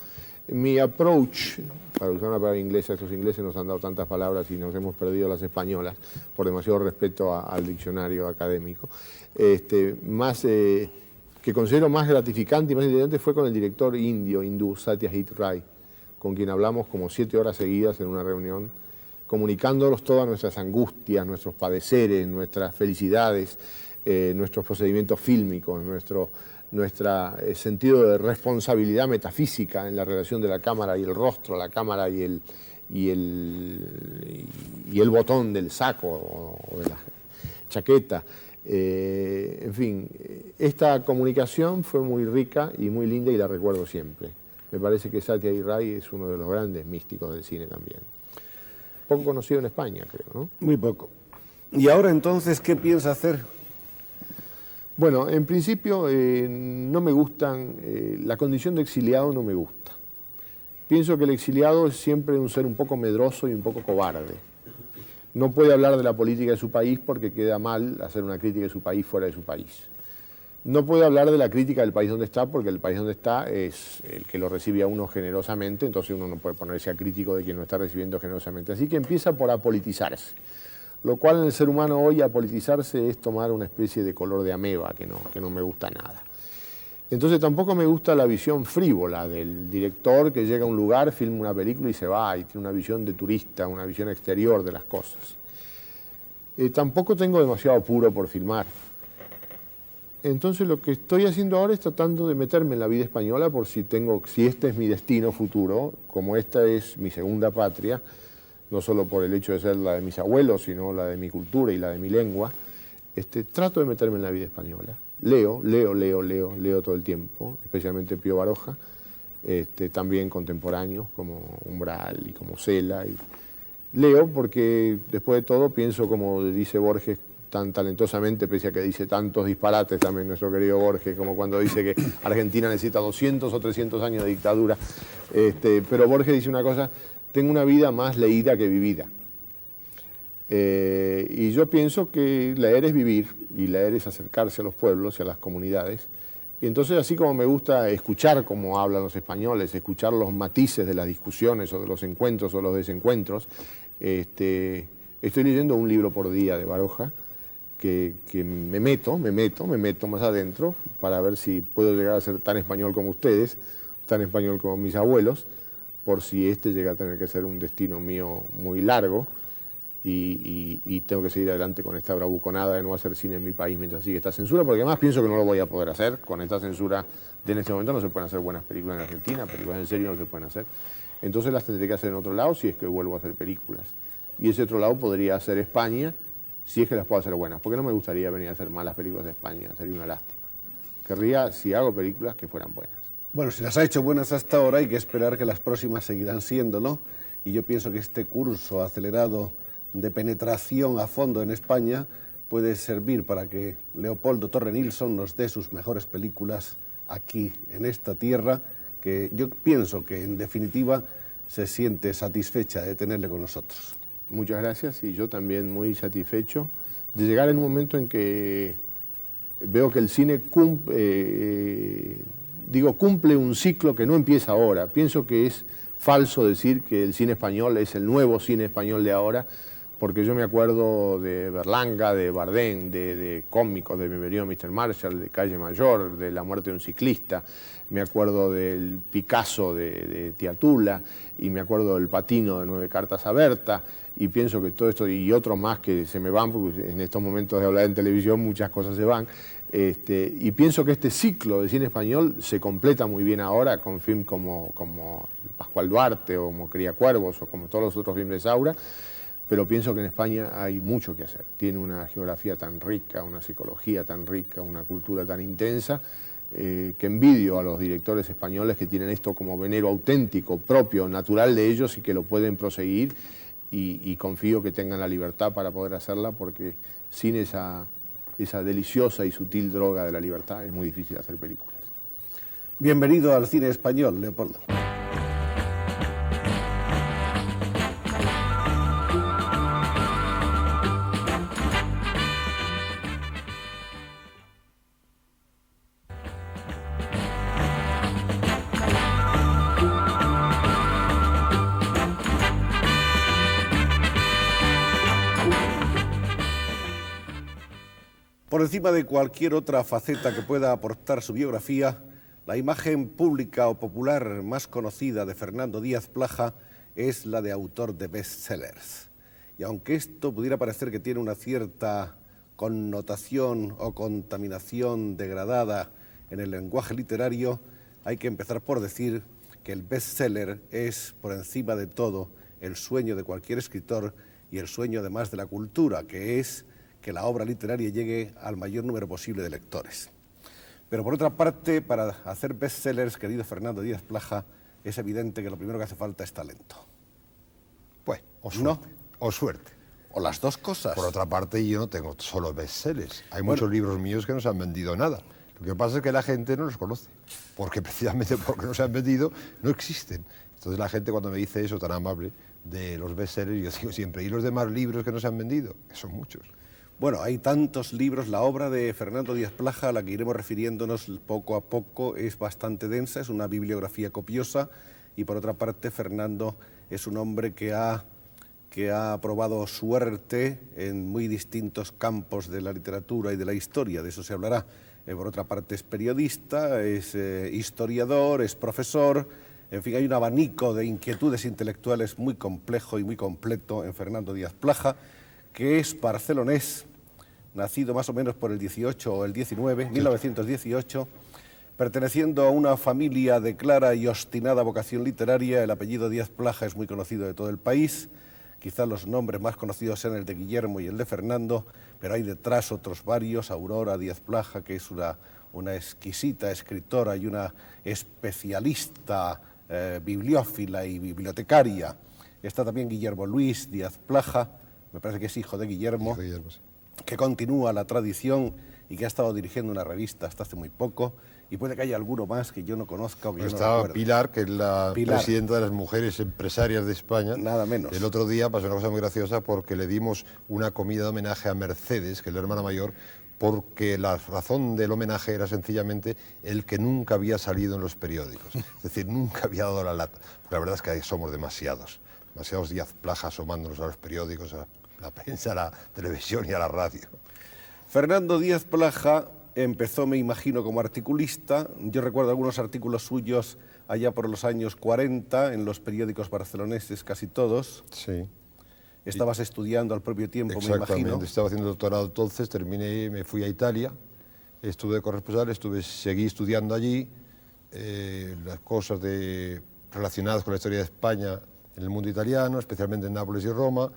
Mi approach, para usar una palabra inglesa, estos ingleses nos han dado tantas palabras y nos hemos perdido las españolas por demasiado respeto al diccionario académico, que considero más gratificante y más interesante fue con el director hindú, Satyajit Ray, con quien hablamos como 7 horas seguidas en una reunión, comunicándonos todas nuestras angustias, nuestros padeceres, nuestras felicidades, nuestros procedimientos fílmicos, nuestro sentido de responsabilidad metafísica en la relación de la cámara y el rostro, la cámara y el botón del saco o de la chaqueta. En fin, esta comunicación fue muy rica y muy linda y la recuerdo siempre. Me parece que Satyajit Ray es uno de los grandes místicos del cine también. Poco conocido en España, creo, ¿no? Muy poco. ¿Y ahora entonces qué piensa hacer? Bueno, en principio no me gustan, la condición de exiliado no me gusta. Pienso que el exiliado es siempre un ser un poco medroso y un poco cobarde. No puede hablar de la política de su país porque queda mal hacer una crítica de su país fuera de su país. No puede hablar de la crítica del país donde está porque el país donde está es el que lo recibe a uno generosamente, entonces uno no puede ponerse a crítico de quien lo está recibiendo generosamente. Así que empieza por apolitizarse. Lo cual en el ser humano hoy, apolitizarse es tomar una especie de color de ameba, que no me gusta nada. Entonces tampoco me gusta la visión frívola del director que llega a un lugar, filma una película y se va, y tiene una visión de turista, una visión exterior de las cosas. Tampoco tengo demasiado apuro por filmar. Entonces lo que estoy haciendo ahora es tratando de meterme en la vida española por si este es mi destino futuro, como esta es mi segunda patria, no solo por el hecho de ser la de mis abuelos, sino la de mi cultura y la de mi lengua, trato de meterme en la vida española. Leo todo el tiempo, especialmente Pío Baroja, también contemporáneos como Umbral y como Cela. Leo porque, después de todo, pienso, como dice Borges tan talentosamente, pese a que dice tantos disparates también nuestro querido Borges, como cuando dice que Argentina necesita 200 o 300 años de dictadura. Pero Borges dice una cosa: tengo una vida más leída que vivida. Y yo pienso que leer es vivir, y leer es acercarse a los pueblos y a las comunidades. Y entonces, así como me gusta escuchar cómo hablan los españoles, escuchar los matices de las discusiones o de los encuentros o los desencuentros, estoy leyendo un libro por día de Baroja, que me meto más adentro para ver si puedo llegar a ser tan español como ustedes, tan español como mis abuelos, por si llega a tener que ser un destino mío muy largo y tengo que seguir adelante con esta bravuconada de no hacer cine en mi país mientras sigue esta censura, porque además pienso que no lo voy a poder hacer. Con esta censura en este momento no se pueden hacer buenas películas en Argentina, películas en serio no se pueden hacer. Entonces las tendré que hacer en otro lado si es que vuelvo a hacer películas. Y ese otro lado podría ser España, si es que las puedo hacer buenas, porque no me gustaría venir a hacer malas películas de España, sería una lástima. Querría, si hago películas, que fueran buenas. Bueno, si las ha hecho buenas hasta ahora, hay que esperar que las próximas seguirán siéndolo. Y yo pienso que este curso acelerado de penetración a fondo en España puede servir para que Leopoldo Torre Nilsson nos dé sus mejores películas aquí, en esta tierra, que yo pienso que, en definitiva, se siente satisfecha de tenerle con nosotros. Muchas gracias, y yo también muy satisfecho de llegar en un momento en que veo que el cine cumple un ciclo que no empieza ahora. Pienso que es falso decir que el cine español es el nuevo cine español de ahora, porque yo me acuerdo de Berlanga, de Bardem, de cómicos, de Bienvenido Mr. Marshall, de Calle Mayor, de La muerte de un ciclista, me acuerdo del Picasso de Tiatula, y me acuerdo del Patino de 9 cartas a Berta, y pienso que todo esto, y otros más que se me van, porque en estos momentos de hablar en televisión muchas cosas se van, y pienso que este ciclo de cine español se completa muy bien ahora con films como Pascual Duarte, o como Cría Cuervos, o como todos los otros films de Saura, pero pienso que en España hay mucho que hacer. Tiene una geografía tan rica, una psicología tan rica, una cultura tan intensa, que envidio a los directores españoles que tienen esto como venero auténtico, propio, natural de ellos, y que lo pueden proseguir, y confío que tengan la libertad para poder hacerla, porque sin esa deliciosa y sutil droga de la libertad es muy difícil hacer películas. Bienvenido al cine español, Leopoldo. Por encima de cualquier otra faceta que pueda aportar su biografía, la imagen pública o popular más conocida de Fernando Díaz Plaja es la de autor de bestsellers. Y aunque esto pudiera parecer que tiene una cierta connotación o contaminación degradada en el lenguaje literario, hay que empezar por decir que el bestseller es, por encima de todo, el sueño de cualquier escritor y el sueño además de la cultura, que es que la obra literaria llegue al mayor número posible de lectores. Pero por otra parte, para hacer bestsellers, querido Fernando Díaz Plaja, es evidente que lo primero que hace falta es talento. Pues, o suerte. ¿No? O suerte. O las dos cosas. Por otra parte, yo no tengo solo bestsellers. Hay muchos libros míos que no se han vendido nada. Lo que pasa es que la gente no los conoce, porque precisamente porque no se han vendido, no existen. Entonces la gente cuando me dice eso tan amable de los bestsellers, yo digo siempre, ¿y los demás libros que no se han vendido? Que son muchos. Bueno, hay tantos libros, la obra de Fernando Díaz Plaja, a la que iremos refiriéndonos poco a poco, es bastante densa, es una bibliografía copiosa, y por otra parte Fernando es un hombre que ha probado suerte en muy distintos campos de la literatura y de la historia, de eso se hablará. Por otra parte es periodista, es historiador, es profesor, en fin, hay un abanico de inquietudes intelectuales muy complejo y muy completo en Fernando Díaz Plaja, que es barcelonés, nacido más o menos por el 18 o el 19, 1918, perteneciendo a una familia de clara y obstinada vocación literaria. El apellido Díaz Plaja es muy conocido de todo el país. Quizás los nombres más conocidos sean el de Guillermo y el de Fernando, pero hay detrás otros varios. Aurora Díaz Plaja, que es una exquisita escritora y una especialista bibliófila y bibliotecaria. Está también Guillermo Luis Díaz Plaja, me parece que es hijo de Guillermo, Sí. que continúa la tradición y que ha estado dirigiendo una revista hasta hace muy poco, y puede que haya alguno más que yo no conozca o que yo no Está recuerde. Pilar, que es la presidenta de las mujeres empresarias de España. Nada menos. El otro día pasó una cosa muy graciosa porque le dimos una comida de homenaje a Mercedes, que es la hermana mayor, porque la razón del homenaje era sencillamente el que nunca había salido en los periódicos. Es decir, nunca había dado la lata. Porque la verdad es que somos demasiados Díaz Plaja asomándonos a los periódicos, a la prensa, a la televisión y a la radio. Fernando Díaz Plaja empezó, me imagino, como articulista. Yo recuerdo algunos artículos suyos allá por los años 40 en los periódicos barceloneses, casi todos. Sí. Estabas estudiando al propio tiempo, me imagino. Exactamente, estaba haciendo doctorado entonces, terminé, me fui a Italia, estuve de corresponsal, seguí estudiando allí las cosas relacionadas con la historia de España en el mundo italiano, especialmente en Nápoles y Roma.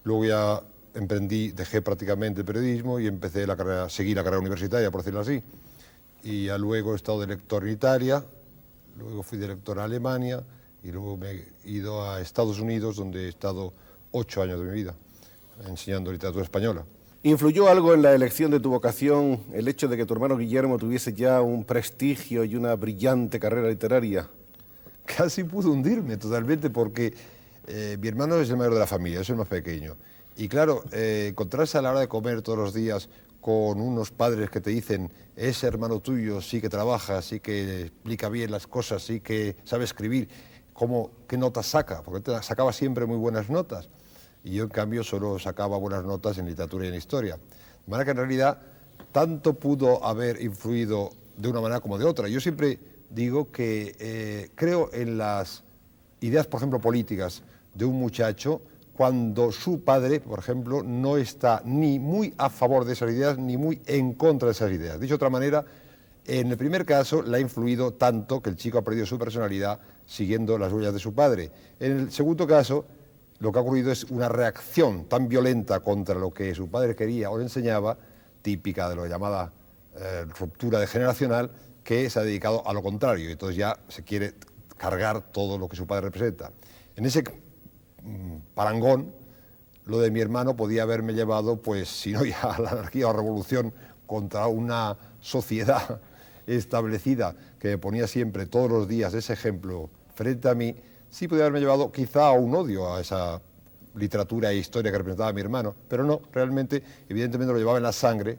Luego ya dejé prácticamente el periodismo y seguí la carrera universitaria, por decirlo así. Y ya luego he estado de lector en Italia, luego fui de lector a Alemania y luego me he ido a Estados Unidos, donde he estado 8 años de mi vida enseñando literatura española. ¿Influyó algo en la elección de tu vocación el hecho de que tu hermano Guillermo tuviese ya un prestigio y una brillante carrera literaria? Casi pude hundirme totalmente porque mi hermano es el mayor de la familia, es el más pequeño. Y claro, encontrarse a la hora de comer todos los días con unos padres que te dicen, ese hermano tuyo sí que trabaja, sí que explica bien las cosas, sí que sabe escribir, ¿qué notas saca? Porque sacaba siempre muy buenas notas. Y yo, en cambio, solo sacaba buenas notas en literatura y en historia. De manera que, en realidad, tanto pudo haber influido de una manera como de otra. Yo siempre digo que creo en las ideas, por ejemplo, políticas de un muchacho cuando su padre, por ejemplo, no está ni muy a favor de esas ideas ni muy en contra de esas ideas. Dicho de otra manera, en el primer caso le ha influido tanto que el chico ha perdido su personalidad siguiendo las huellas de su padre. En el segundo caso, lo que ha ocurrido es una reacción tan violenta contra lo que su padre quería o le enseñaba, típica de lo llamada ruptura generacional, que se ha dedicado a lo contrario. Y entonces ya se quiere cargar todo lo que su padre representa. En ese parangón, lo de mi hermano podía haberme llevado, pues, si no ya a la anarquía o revolución contra una sociedad establecida que me ponía siempre, todos los días, ese ejemplo frente a mí, sí podía haberme llevado quizá a un odio a esa literatura e historia que representaba mi hermano, pero no, realmente, evidentemente lo llevaba en la sangre.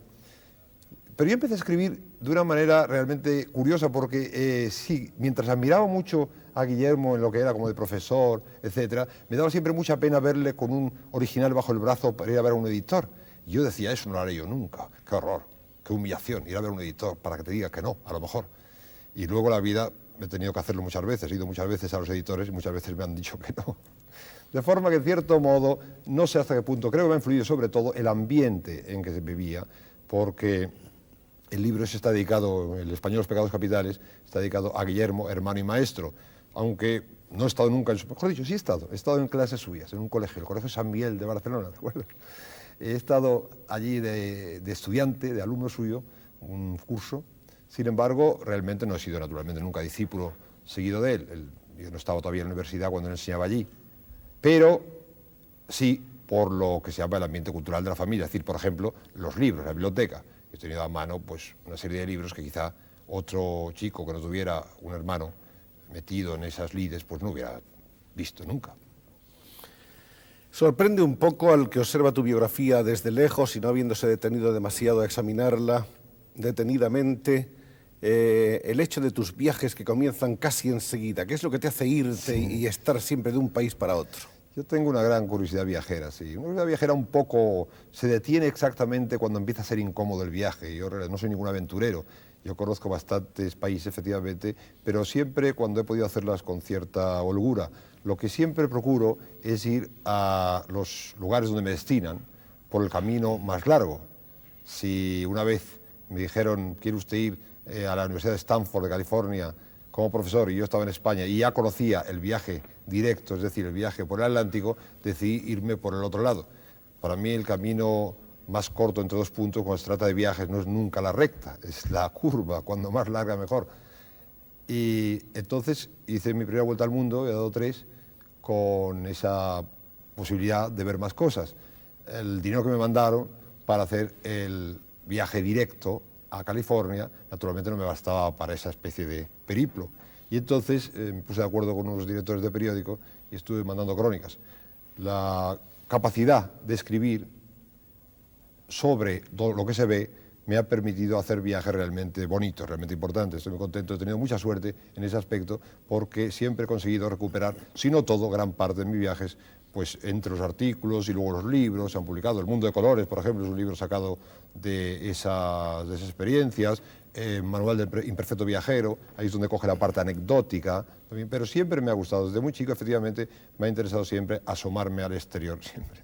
Pero yo empecé a escribir de una manera realmente curiosa porque sí, mientras admiraba mucho a Guillermo en lo que era como de profesor, etcétera, me daba siempre mucha pena verle con un original bajo el brazo para ir a ver a un editor. Y yo decía, eso no lo haré yo nunca, qué horror, qué humillación, ir a ver a un editor para que te diga que no, a lo mejor. Y luego la vida he tenido que hacerlo muchas veces, he ido muchas veces a los editores y muchas veces me han dicho que no. De forma que, en cierto modo, no sé hasta qué punto, creo que me ha influido sobre todo el ambiente en que se vivía, porque el libro ese está dedicado, El español, los pecados capitales, está dedicado a Guillermo, hermano y maestro, aunque no he estado nunca en su... Mejor dicho, sí he estado en clases suyas, en un colegio, el Colegio San Miguel de Barcelona, ¿te acuerdas? He estado allí de estudiante, de alumno suyo, un curso. Sin embargo, realmente no he sido naturalmente nunca discípulo seguido de él. Yo no estaba todavía en la universidad cuando él enseñaba allí. Pero sí por lo que se llama el ambiente cultural de la familia. Es decir, por ejemplo, los libros, la biblioteca. He tenido a mano pues, una serie de libros que quizá otro chico que no tuviera un hermano metido en esas lides pues no hubiera visto nunca. Sorprende un poco al que observa tu biografía desde lejos y no habiéndose detenido demasiado a examinarla detenidamente, el hecho de tus viajes que comienzan casi enseguida. ¿Qué es lo que te hace irte y estar siempre de un país para otro? Yo tengo una gran curiosidad viajera, sí. Una curiosidad viajera un poco se detiene exactamente cuando empieza a ser incómodo el viaje. Yo no soy ningún aventurero. Yo conozco bastantes países, efectivamente, pero siempre cuando he podido hacerlas con cierta holgura. Lo que siempre procuro es ir a los lugares donde me destinan por el camino más largo. Si una vez me dijeron, ¿quiere usted ir a la Universidad de Stanford de California como profesor? Y yo estaba en España y ya conocía el viaje directo, es decir, el viaje por el Atlántico, decidí irme por el otro lado. Para mí el camino más corto entre dos puntos cuando se trata de viajes no es nunca la recta, es la curva, cuando más larga mejor. Y entonces hice mi primera vuelta al mundo, he dado 3, con esa posibilidad de ver más cosas. El dinero que me mandaron para hacer el viaje directo a California, naturalmente no me bastaba para esa especie de periplo. Y entonces me puse de acuerdo con unos directores de periódico y estuve mandando crónicas. La capacidad de escribir sobre todo lo que se ve me ha permitido hacer viajes realmente bonitos, realmente importantes. Estoy muy contento, he tenido mucha suerte en ese aspecto porque siempre he conseguido recuperar, si no todo, gran parte de mis viajes, pues entre los artículos y luego los libros. Se han publicado El Mundo de Colores, por ejemplo, es un libro sacado de esas experiencias. Manual del Imperfecto Viajero, ahí es donde coge la parte anecdótica, también, pero siempre me ha gustado, desde muy chico efectivamente me ha interesado siempre asomarme al exterior, siempre.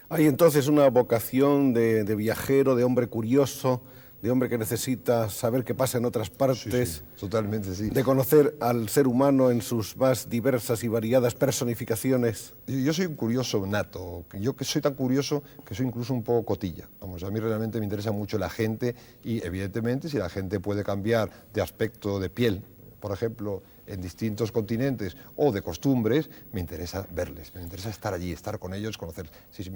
Hay entonces una vocación de viajero, de hombre curioso, de hombre que necesita saber qué pasa en otras partes, sí, totalmente, sí. De conocer al ser humano en sus más diversas y variadas personificaciones. Yo soy un curioso nato, yo que soy tan curioso que soy incluso un poco cotilla. Vamos, a mí realmente me interesa mucho la gente y evidentemente si la gente puede cambiar de aspecto de piel, por ejemplo, en distintos continentes o de costumbres, me interesa verles, me interesa estar allí, estar con ellos, conocerles. Sí,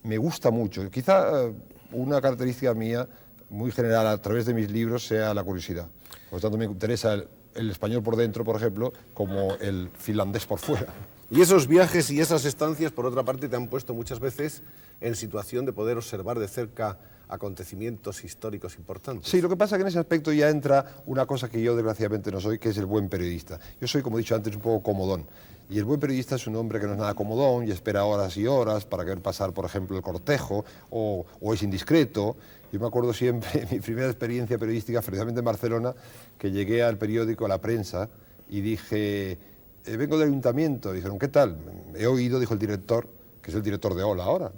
me gusta mucho. Quizá una característica mía muy general a través de mis libros sea la curiosidad. Por lo tanto, me interesa el español por dentro, por ejemplo, como el finlandés por fuera. Y esos viajes y esas estancias, por otra parte, te han puesto muchas veces en situación de poder observar de cerca acontecimientos históricos importantes. Sí, lo que pasa es que en ese aspecto ya entra una cosa que yo desgraciadamente no soy, que es el buen periodista. Yo soy, como he dicho antes, un poco comodón. Y el buen periodista es un hombre que no es nada comodón y espera horas y horas para ver pasar, por ejemplo, el cortejo o es indiscreto. Yo me acuerdo siempre, mi primera experiencia periodística, precisamente en Barcelona, que llegué al periódico, a La Prensa, y dije, vengo del ayuntamiento. Dijeron, ¿qué tal? He oído, dijo el director, que es el director de Hola ahora,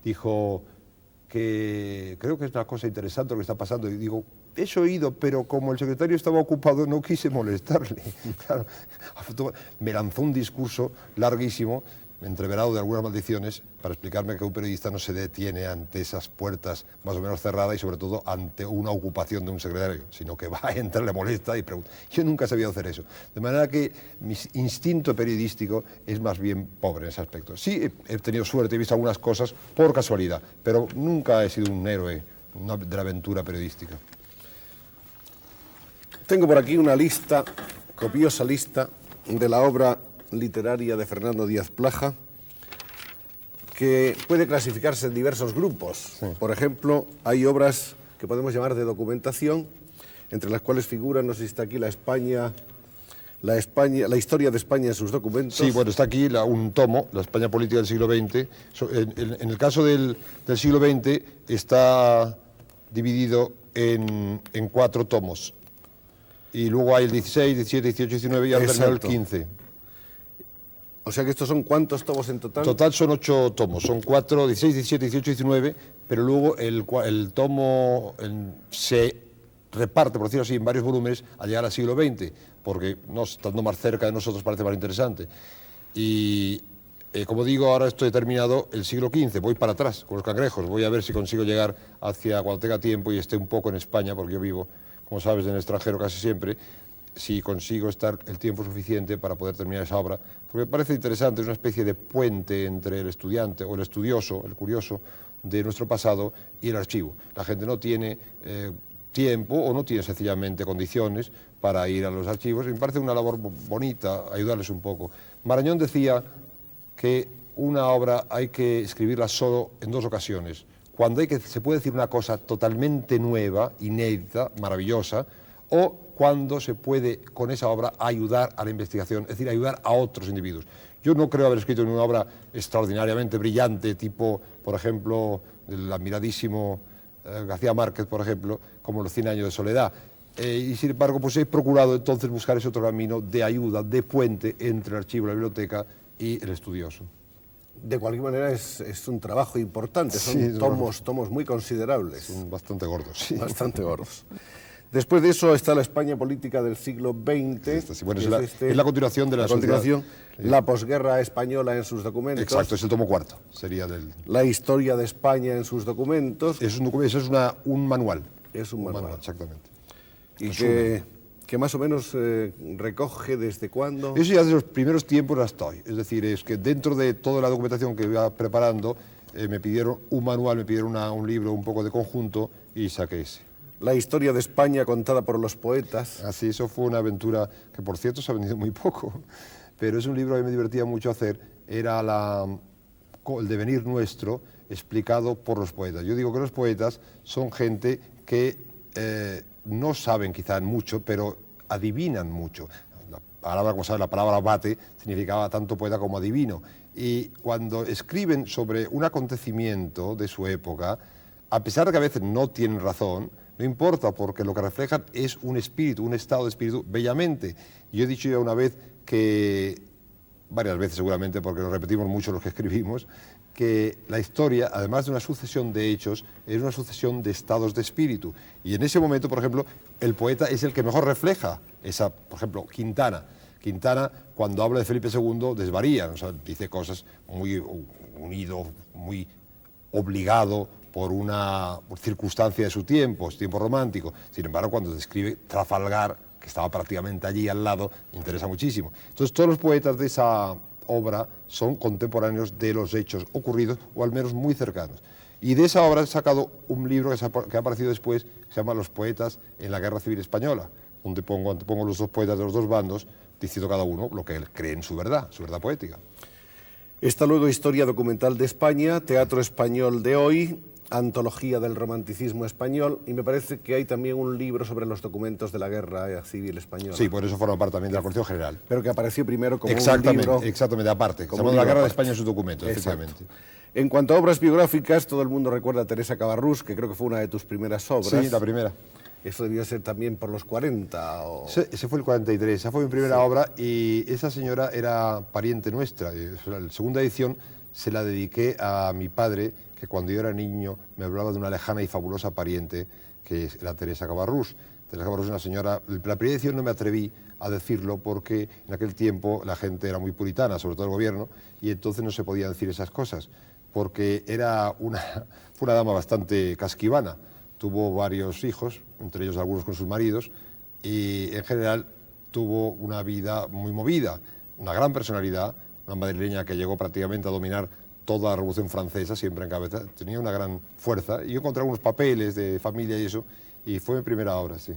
dijo que creo que es una cosa interesante lo que está pasando. Y digo, he oído, pero como el secretario estaba ocupado, no quise molestarle. Claro, me lanzó un discurso larguísimo, entreverado de algunas maldiciones, para explicarme que un periodista no se detiene ante esas puertas más o menos cerradas y sobre todo ante una ocupación de un secretario, sino que va a entrar, le molesta y pregunta. Yo nunca he sabido hacer eso. De manera que mi instinto periodístico es más bien pobre en ese aspecto. Sí, he tenido suerte, he visto algunas cosas por casualidad, pero nunca he sido un héroe de la aventura periodística. Tengo por aquí una lista, copiosa lista, de la obra literaria de Fernando Díaz Plaja, que puede clasificarse en diversos grupos. Sí. Por ejemplo, hay obras que podemos llamar de documentación, entre las cuales figuran, no sé si está aquí, La la historia de España en sus documentos. Sí, bueno, está aquí un tomo, la España política del siglo XX. En el caso del siglo XX está dividido en 4 tomos. Y luego hay el 16, 17, 18, 19 y ahora terminó el 15. O sea que estos son ¿cuántos tomos en total? Total son 8 tomos, son 4, 16, 17, 18, 19, pero luego el tomo se reparte, por decirlo así, en varios volúmenes al llegar al siglo XX, porque estando más cerca de nosotros parece más interesante. Y como digo, ahora estoy terminado el siglo XV, voy para atrás con los cangrejos, voy a ver si consigo llegar hacia cuando tenga tiempo y esté un poco en España, porque yo vivo, como sabes, en el extranjero casi siempre, si consigo estar el tiempo suficiente para poder terminar esa obra, porque me parece interesante, es una especie de puente entre el estudiante o el estudioso, el curioso de nuestro pasado y el archivo. La gente no tiene tiempo o no tiene sencillamente condiciones para ir a los archivos, y me parece una labor bonita ayudarles un poco. Marañón decía que una obra hay que escribirla solo en 2 ocasiones, cuando se puede decir una cosa totalmente nueva, inédita, maravillosa, o cuando se puede con esa obra ayudar a la investigación, es decir, ayudar a otros individuos. Yo no creo haber escrito una obra extraordinariamente brillante, tipo, por ejemplo, el admiradísimo García Márquez, por ejemplo, como Los 100 años de soledad. Y sin embargo, pues he procurado entonces buscar ese otro camino de ayuda, de puente entre el archivo, la biblioteca y el estudioso. De cualquier manera es un trabajo importante, son Sí, tomos muy considerables. Son bastante gordos, sí. Bastante gordos. Después de eso está la España política del siglo XX. Sí, bueno, es la continuación de la continuación, la posguerra española en sus documentos. Exacto, es el tomo 4. Sería la historia de España en sus documentos. Eso es un manual. Es un manual. Exactamente. Y que más o menos recoge desde cuándo. Eso ya de los primeros tiempos hasta hoy. Es decir, es que dentro de toda la documentación que iba preparando, me pidieron un manual, me pidieron un libro, un poco de conjunto, y saqué ese. La historia de España contada por los poetas. Así, eso fue una aventura que, por cierto, se ha vendido muy poco, pero es un libro que me divertía mucho hacer. Era el devenir nuestro explicado por los poetas. Yo digo que los poetas son gente que no saben quizá mucho, pero adivinan mucho. La palabra, como sabes, la palabra bate significaba tanto poeta como adivino. Y cuando escriben sobre un acontecimiento de su época, a pesar de que a veces no tienen razón, no importa, porque lo que reflejan es un espíritu, un estado de espíritu, bellamente. Yo he dicho ya una vez que, varias veces seguramente, porque lo repetimos mucho los que escribimos, que la historia, además de una sucesión de hechos, es una sucesión de estados de espíritu. Y en ese momento, por ejemplo, el poeta es el que mejor refleja esa, por ejemplo, Quintana. Quintana, cuando habla de Felipe II, desvaría, o sea, dice cosas muy unido, muy obligado por una circunstancia de su tiempo romántico. Sin embargo, cuando describe Trafalgar, que estaba prácticamente allí al lado, me interesa muchísimo. Entonces, todos los poetas de esa obra son contemporáneos de los hechos ocurridos, o al menos muy cercanos. Y de esa obra he sacado un libro que ha aparecido después, que se llama Los poetas en la Guerra Civil Española, donde pongo los 2 poetas de los 2 bandos, diciendo cada uno lo que él cree en su verdad poética. Está luego Historia documental de España, Teatro español de hoy, Antología del romanticismo español, y me parece que hay también un libro sobre los documentos de la Guerra Civil Española. Sí, por eso forma parte también de la colección general. Pero que apareció primero como un Exactamente, libro... exactamente, aparte. Como Se llama un La libro Guerra de aparte. España en sus documentos, efectivamente. En cuanto a obras biográficas, todo el mundo recuerda a Teresa Cabarrús, que creo que fue una de tus primeras obras. Sí, la primera. Eso debió ser también por los 40 o... Ese fue el 43, esa fue mi primera obra, y esa señora era pariente nuestra. La segunda edición se la dediqué a mi padre, que cuando yo era niño me hablaba de una lejana y fabulosa pariente, que era Teresa Cabarrús. Teresa Cabarrús es una señora... La primera edición no me atreví a decirlo porque en aquel tiempo la gente era muy puritana, sobre todo el gobierno, y entonces no se podían decir esas cosas, porque fue una dama bastante casquivana. Tuvo varios hijos, entre ellos algunos con sus maridos, y en general tuvo una vida muy movida, una gran personalidad, una madrileña que llegó prácticamente a dominar toda la Revolución Francesa, siempre en cabeza, tenía una gran fuerza. Y yo encontré algunos papeles de familia y eso, y fue mi primera obra, sí.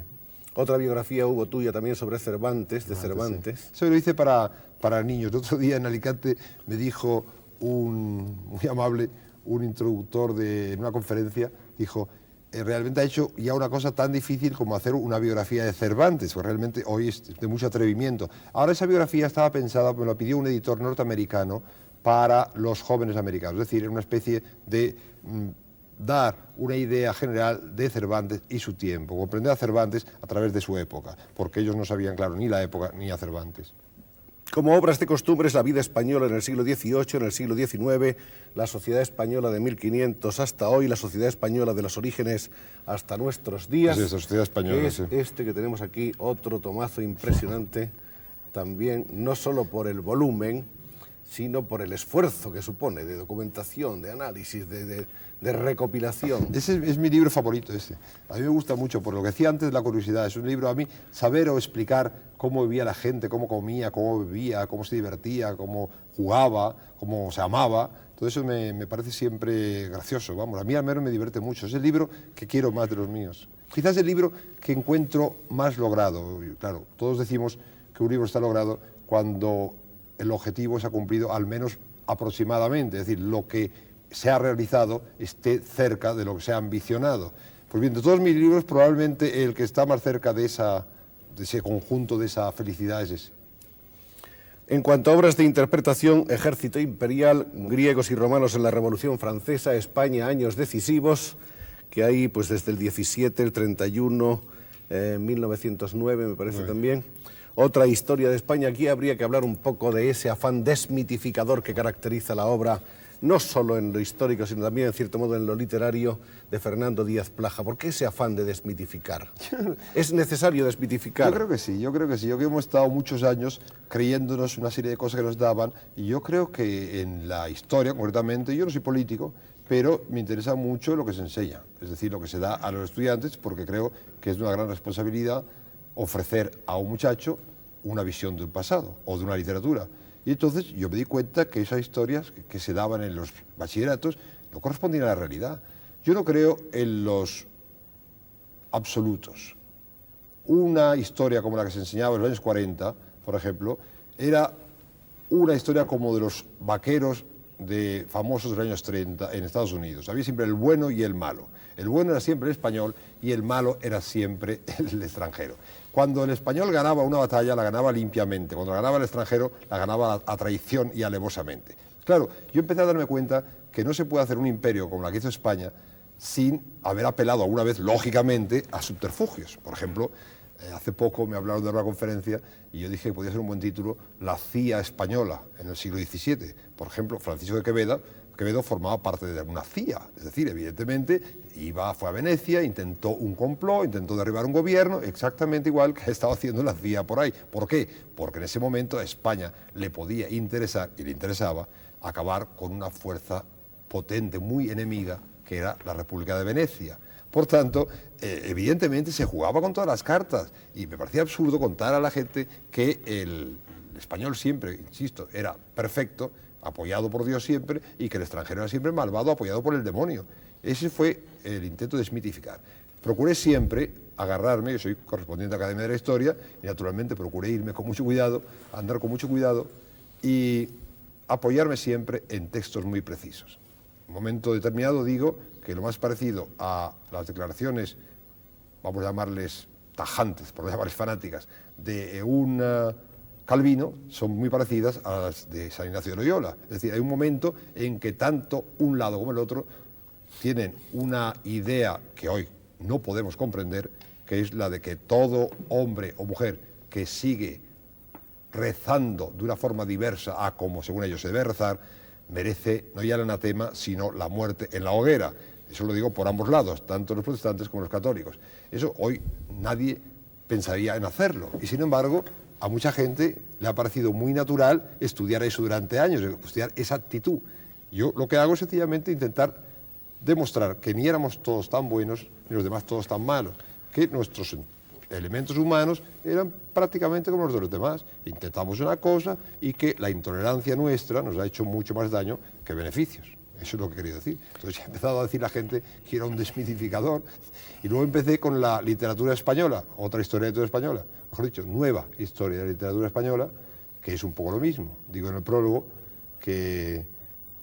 Otra biografía hubo tuya también sobre Cervantes, de Cervantes. Sí. Eso lo hice para niños. El otro día en Alicante me dijo muy amable, un introductor en una conferencia, dijo, realmente ha hecho ya una cosa tan difícil como hacer una biografía de Cervantes, porque realmente hoy es de mucho atrevimiento. Ahora esa biografía estaba pensada, me lo pidió un editor norteamericano para los jóvenes americanos, es decir, era una especie de dar una idea general de Cervantes y su tiempo, comprender a Cervantes a través de su época, porque ellos no sabían, claro, ni la época ni a Cervantes. Como obras de costumbres, la vida española en el siglo XVIII, en el siglo XIX, la sociedad española de 1500 hasta hoy, la sociedad española de los orígenes hasta nuestros días. Sí, esa sociedad española, que es sí. este que tenemos aquí, otro tomazo impresionante, también, no solo por el volumen, sino por el esfuerzo que supone de documentación, de análisis, de recopilación. Ese es mi libro favorito, ese. A mí me gusta mucho, por lo que decía antes, la curiosidad. Es un libro, a mí, saber o explicar cómo vivía la gente, cómo comía, cómo bebía, cómo se divertía, cómo jugaba, cómo se amaba. Todo eso me parece siempre gracioso, vamos. A mí al menos me divierte mucho. Es el libro que quiero más de los míos. Quizás el libro que encuentro más logrado. Claro, todos decimos que un libro está logrado cuando el objetivo se ha cumplido al menos aproximadamente, es decir, lo que se ha realizado esté cerca de lo que se ha ambicionado. Pues bien, de todos mis libros, probablemente el que está más cerca de ese conjunto, de esa felicidad es ese. En cuanto a obras de interpretación, Ejército Imperial, griegos y romanos en la Revolución Francesa, España, años decisivos, que hay pues desde el 17, el 31, 1909 me parece también. Otra historia de España. Aquí habría que hablar un poco de ese afán desmitificador que caracteriza la obra, no solo en lo histórico, sino también, en cierto modo, en lo literario, de Fernando Díaz Plaja. ¿Por qué ese afán de desmitificar? ¿Es necesario desmitificar? Yo creo que sí, yo creo que sí. Yo creo que hemos estado muchos años creyéndonos una serie de cosas que nos daban, y yo creo que en la historia, concretamente, yo no soy político, pero me interesa mucho lo que se enseña, es decir, lo que se da a los estudiantes, porque creo que es una gran responsabilidad ofrecer a un muchacho una visión del pasado o de una literatura. Y entonces yo me di cuenta que esas historias que se daban en los bachilleratos no correspondían a la realidad. Yo no creo en los absolutos. Una historia como la que se enseñaba en los años 40, por ejemplo, era una historia como de los vaqueros famosos de los años 30 en Estados Unidos. Había siempre el bueno y el malo. El bueno era siempre el español y el malo era siempre el extranjero. Cuando el español ganaba una batalla, la ganaba limpiamente. Cuando la ganaba el extranjero, la ganaba a traición y alevosamente. Claro, yo empecé a darme cuenta que no se puede hacer un imperio como la que hizo España sin haber apelado alguna vez, lógicamente, a subterfugios. Por ejemplo, hace poco me hablaron de una conferencia y yo dije que podía ser un buen título, La CIA española en el siglo XVII. Por ejemplo, Francisco de Quevedo formaba parte de una CIA, es decir, evidentemente fue a Venecia, intentó un complot, intentó derribar un gobierno, exactamente igual que estaba haciendo la CIA por ahí. ¿Por qué? Porque en ese momento a España le podía interesar, y le interesaba, acabar con una fuerza potente, muy enemiga, que era la República de Venecia. Por tanto, evidentemente se jugaba con todas las cartas, y me parecía absurdo contar a la gente que el español siempre, insisto, era perfecto, apoyado por Dios siempre, y que el extranjero era siempre malvado, apoyado por el demonio. Ese fue el intento de desmitificar. Procuré siempre agarrarme, yo soy correspondiente a la Academia de la Historia, y naturalmente procuré irme con mucho cuidado, andar con mucho cuidado, y apoyarme siempre en textos muy precisos. En un momento determinado digo que lo más parecido a las declaraciones, vamos a llamarles tajantes, por no llamarles fanáticas, de un Calvino, son muy parecidas a las de San Ignacio de Loyola. Es decir, hay un momento en que tanto un lado como el otro tienen una idea que hoy no podemos comprender, que es la de que todo hombre o mujer que sigue rezando de una forma diversa a como según ellos se debe rezar, merece no ya el anatema, sino la muerte en la hoguera. Eso lo digo por ambos lados, tanto los protestantes como los católicos. Eso hoy nadie pensaría en hacerlo, y sin embargo a mucha gente le ha parecido muy natural estudiar eso durante años, estudiar esa actitud. Yo lo que hago es sencillamente intentar demostrar que ni éramos todos tan buenos, ni los demás todos tan malos, que nuestros elementos humanos eran prácticamente como los de los demás. Intentamos una cosa y que la intolerancia nuestra nos ha hecho mucho más daño que beneficios. Eso es lo que quería decir. Entonces he empezado a decir a la gente que era un desmitificador, y luego empecé con la literatura española, otra historia de literatura española, mejor dicho, nueva historia de la literatura española, que es un poco lo mismo. Digo en el prólogo que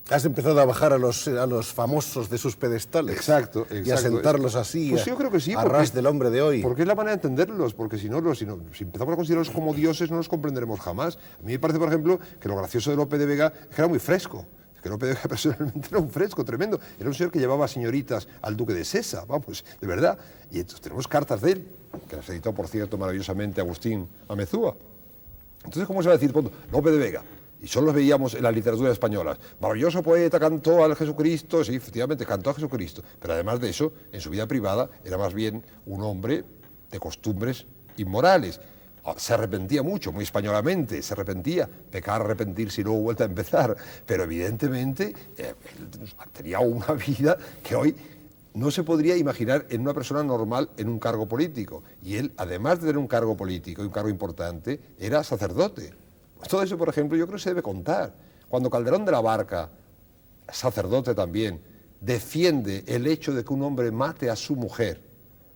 Has empezado a bajar a los famosos de sus pedestales. Exacto. Y a sentarlos así, pues yo creo que sí, a ras del hombre de hoy. Porque es la manera de entenderlos, porque si empezamos a considerarlos como dioses no los comprenderemos jamás. A mí me parece, por ejemplo, que lo gracioso de Lope de Vega es que era muy fresco. Que Lope de Vega personalmente era un fresco tremendo. Era un señor que llevaba señoritas al duque de Sesa, vamos, de verdad. Y entonces tenemos cartas de él, que las editó, por cierto, maravillosamente Agustín Amezúa. Entonces, ¿cómo se va a decir? Lope de Vega. Y solo los veíamos en la literatura española. Maravilloso poeta, cantó al Jesucristo, sí, efectivamente, cantó a Jesucristo. Pero además de eso, en su vida privada era más bien un hombre de costumbres inmorales. Se arrepentía mucho, muy españolamente, se arrepentía. Pecar, arrepentirse y luego vuelta a empezar. Pero evidentemente tenía una vida que hoy no se podría imaginar en una persona normal en un cargo político. Y él, además de tener un cargo político y un cargo importante, era sacerdote. Todo eso, por ejemplo, yo creo que se debe contar. Cuando Calderón de la Barca, sacerdote también, defiende el hecho de que un hombre mate a su mujer,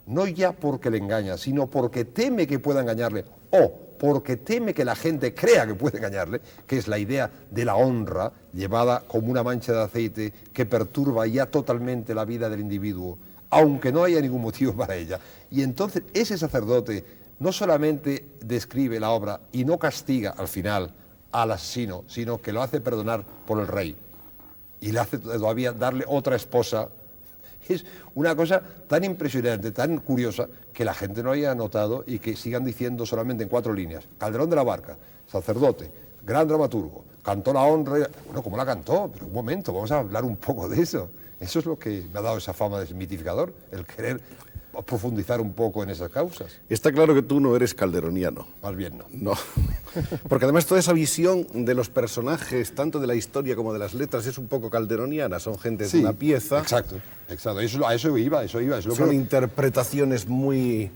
no ya porque le engaña, sino porque teme que pueda engañarle, o porque teme que la gente crea que puede engañarle, que es la idea de la honra llevada como una mancha de aceite que perturba ya totalmente la vida del individuo, aunque no haya ningún motivo para ella. Y entonces ese sacerdote no solamente describe la obra y no castiga al final al asesino, sino que lo hace perdonar por el rey y le hace todavía darle otra esposa. Es una cosa tan impresionante, tan curiosa, que la gente no haya notado y que sigan diciendo solamente en 4 líneas. Calderón de la Barca, sacerdote, gran dramaturgo, cantó la honra. Bueno, ¿cómo la cantó? Pero un momento, vamos a hablar un poco de eso. Eso es lo que me ha dado esa fama de desmitificador, el querer profundizar un poco en esas causas. Está claro que tú no eres calderoniano. Más bien no. No, porque además toda esa visión de los personajes, tanto de la historia como de las letras, es un poco calderoniana. Son gente de una pieza. Exacto. A eso iba. Son interpretaciones muy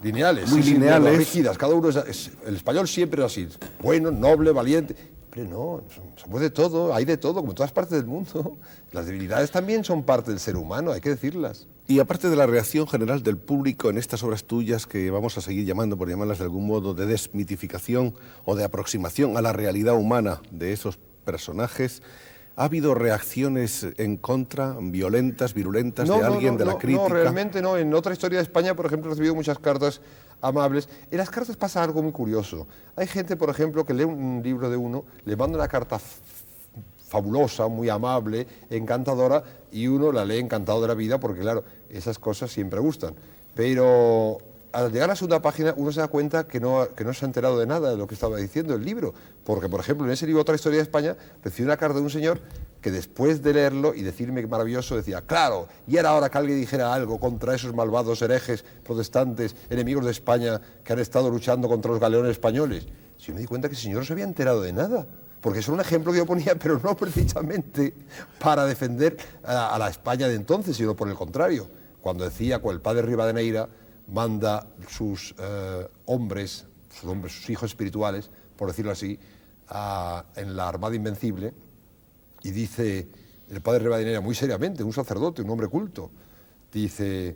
lineales. Muy lineales. Rígidas. Cada uno el español siempre es así. Bueno, noble, valiente. Pero no, somos de todo, hay de todo, como en todas partes del mundo. Las debilidades también son parte del ser humano, hay que decirlas. Y aparte de la reacción general del público en estas obras tuyas, que vamos a seguir llamando, por llamarlas de algún modo, de desmitificación o de aproximación a la realidad humana de esos personajes, ¿ha habido reacciones en contra, violentas, virulentas, de alguien, de la crítica? No, realmente no. En Otra Historia de España, por ejemplo, he recibido muchas cartas amables. En las cartas pasa algo muy curioso. Hay gente, por ejemplo, que lee un libro de uno, le manda una carta fabulosa, muy amable, encantadora, y uno la lee encantado de la vida, porque claro, esas cosas siempre gustan. Pero al llegar a la segunda página uno se da cuenta que no se ha enterado de nada de lo que estaba diciendo el libro, porque por ejemplo en ese libro Otra Historia de España recibí una carta de un señor que después de leerlo y decirme que maravilloso decía, claro, y era hora que alguien dijera algo contra esos malvados herejes protestantes, enemigos de España que han estado luchando contra los galeones españoles. Si yo me di cuenta que el señor no se había enterado de nada, porque es un ejemplo que yo ponía, pero no precisamente para defender a la España de entonces, sino por el contrario, cuando decía con el padre Rivadeneira manda sus hombres, sus hijos espirituales, por decirlo así, en la Armada Invencible, y dice el padre Rivadeneira muy seriamente, un sacerdote, un hombre culto, dice,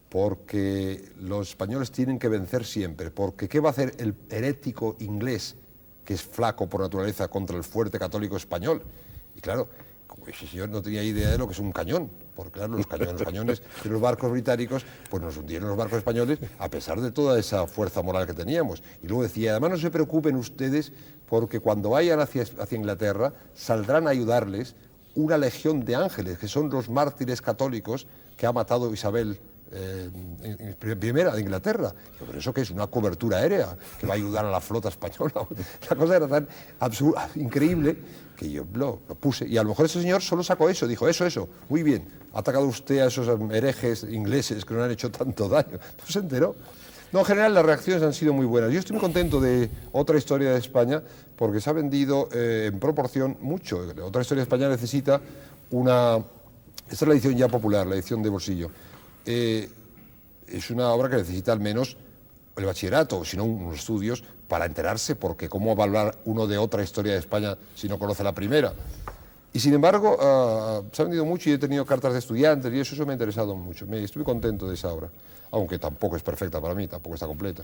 porque los españoles tienen que vencer siempre, porque ¿qué va a hacer el herético inglés, que es flaco por naturaleza, contra el fuerte católico español? Y claro, como ese señor no tenía idea de lo que es un cañón, porque claro, los cañones de los barcos británicos pues nos hundieron los barcos españoles a pesar de toda esa fuerza moral que teníamos. Y luego decía, además no se preocupen ustedes porque cuando vayan hacia Inglaterra saldrán a ayudarles una legión de ángeles, que son los mártires católicos que ha matado Isabel primera de Inglaterra. Pero eso que es una cobertura aérea que va a ayudar a la flota española. La cosa era tan absurda, increíble, que yo lo puse. Y a lo mejor ese señor solo sacó eso, dijo, eso, muy bien, ha atacado usted a esos herejes ingleses que nos han hecho tanto daño. No se enteró. No, en general las reacciones han sido muy buenas. Yo estoy muy contento de Otra Historia de España porque se ha vendido en proporción mucho. Otra Historia de España necesita una... Esta es la edición ya popular, la edición de bolsillo. Es una obra que necesita al menos el bachillerato, si no unos estudios, para enterarse, porque ¿cómo va a hablar uno de Otra Historia de España si no conoce la primera? Y sin embargo, se ha vendido mucho y he tenido cartas de estudiantes y eso me ha interesado mucho. Estoy contento de esa obra, aunque tampoco es perfecta para mí, tampoco está completa.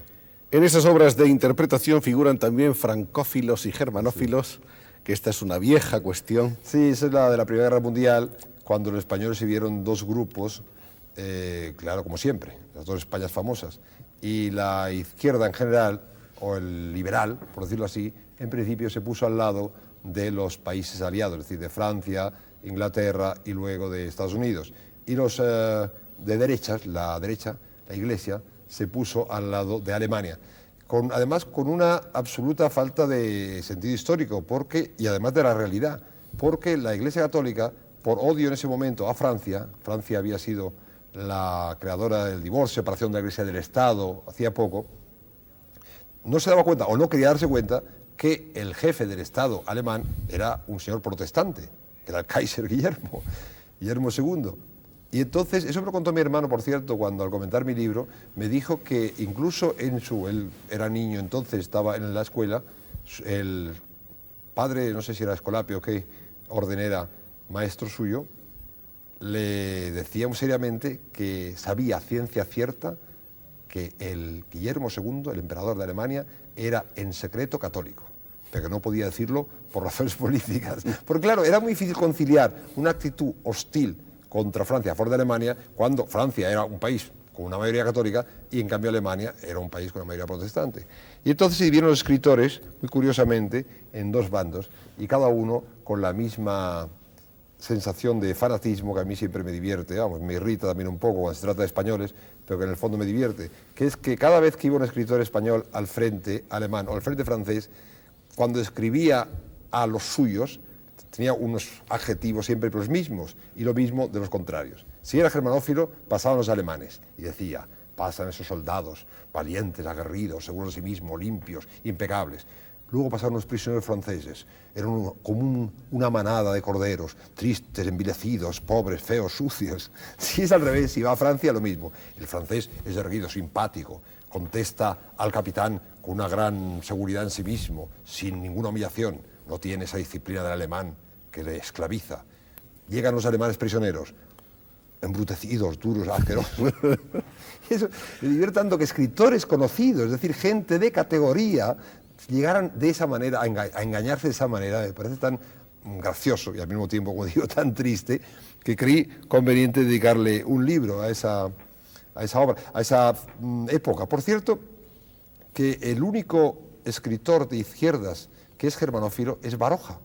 En esas obras de interpretación figuran también francófilos y germanófilos que esta es una vieja cuestión. Sí, esa es la de la Primera Guerra Mundial, cuando los españoles se vieron dos grupos, claro, como siempre, las dos Españas famosas, y la izquierda en general, o el liberal, por decirlo así, en principio se puso al lado de los países aliados, es decir, de Francia, Inglaterra y luego de Estados Unidos. Y los de derechas, la derecha, la Iglesia, se puso al lado de Alemania. Además, con una absoluta falta de sentido histórico, y además de la realidad, porque la Iglesia Católica, por odio en ese momento a Francia, Francia había sido la creadora del divorcio, separación de la Iglesia del Estado, hacía poco, no se daba cuenta, o no quería darse cuenta, que el jefe del Estado alemán era un señor protestante, que era el Kaiser Guillermo II. Y entonces, eso me lo contó mi hermano, por cierto, cuando al comentar mi libro, me dijo que incluso él era niño entonces, estaba en la escuela, el padre, no sé si era Escolapio o qué orden era, maestro suyo, le decía seriamente que sabía a ciencia cierta que el Guillermo II, el emperador de Alemania, era en secreto católico, pero que no podía decirlo por razones políticas. Porque claro, era muy difícil conciliar una actitud hostil contra Francia a favor de Alemania, cuando Francia era un país con una mayoría católica y en cambio Alemania era un país con una mayoría protestante. Y entonces se dividieron los escritores, muy curiosamente, en dos bandos, y cada uno con la misma sensación de fanatismo que a mí siempre me divierte, vamos, me irrita también un poco cuando se trata de españoles, pero que en el fondo me divierte, que es que cada vez que iba un escritor español al frente alemán o al frente francés, cuando escribía a los suyos, tenía unos adjetivos siempre los mismos, y lo mismo de los contrarios. Si era germanófilo, pasaban los alemanes, y decía, pasan esos soldados, valientes, aguerridos, seguros de sí mismos, limpios, impecables. Luego pasaron los prisioneros franceses, eran como una manada de corderos, tristes, envilecidos, pobres, feos, sucios. Si es al revés, si va a Francia, lo mismo. El francés es erguido, simpático, contesta al capitán con una gran seguridad en sí mismo, sin ninguna humillación. No tiene esa disciplina del alemán que le esclaviza. Llegan los alemanes prisioneros, embrutecidos, duros, asquerosos. Eso me divierte tanto que escritores conocidos, es decir, gente de categoría, llegaran de esa manera, a engañarse de esa manera, me parece tan gracioso y al mismo tiempo, como digo, tan triste, que creí conveniente dedicarle un libro a esa obra, a esa época. Por cierto, que el único escritor de izquierdas que es germanófilo es Baroja.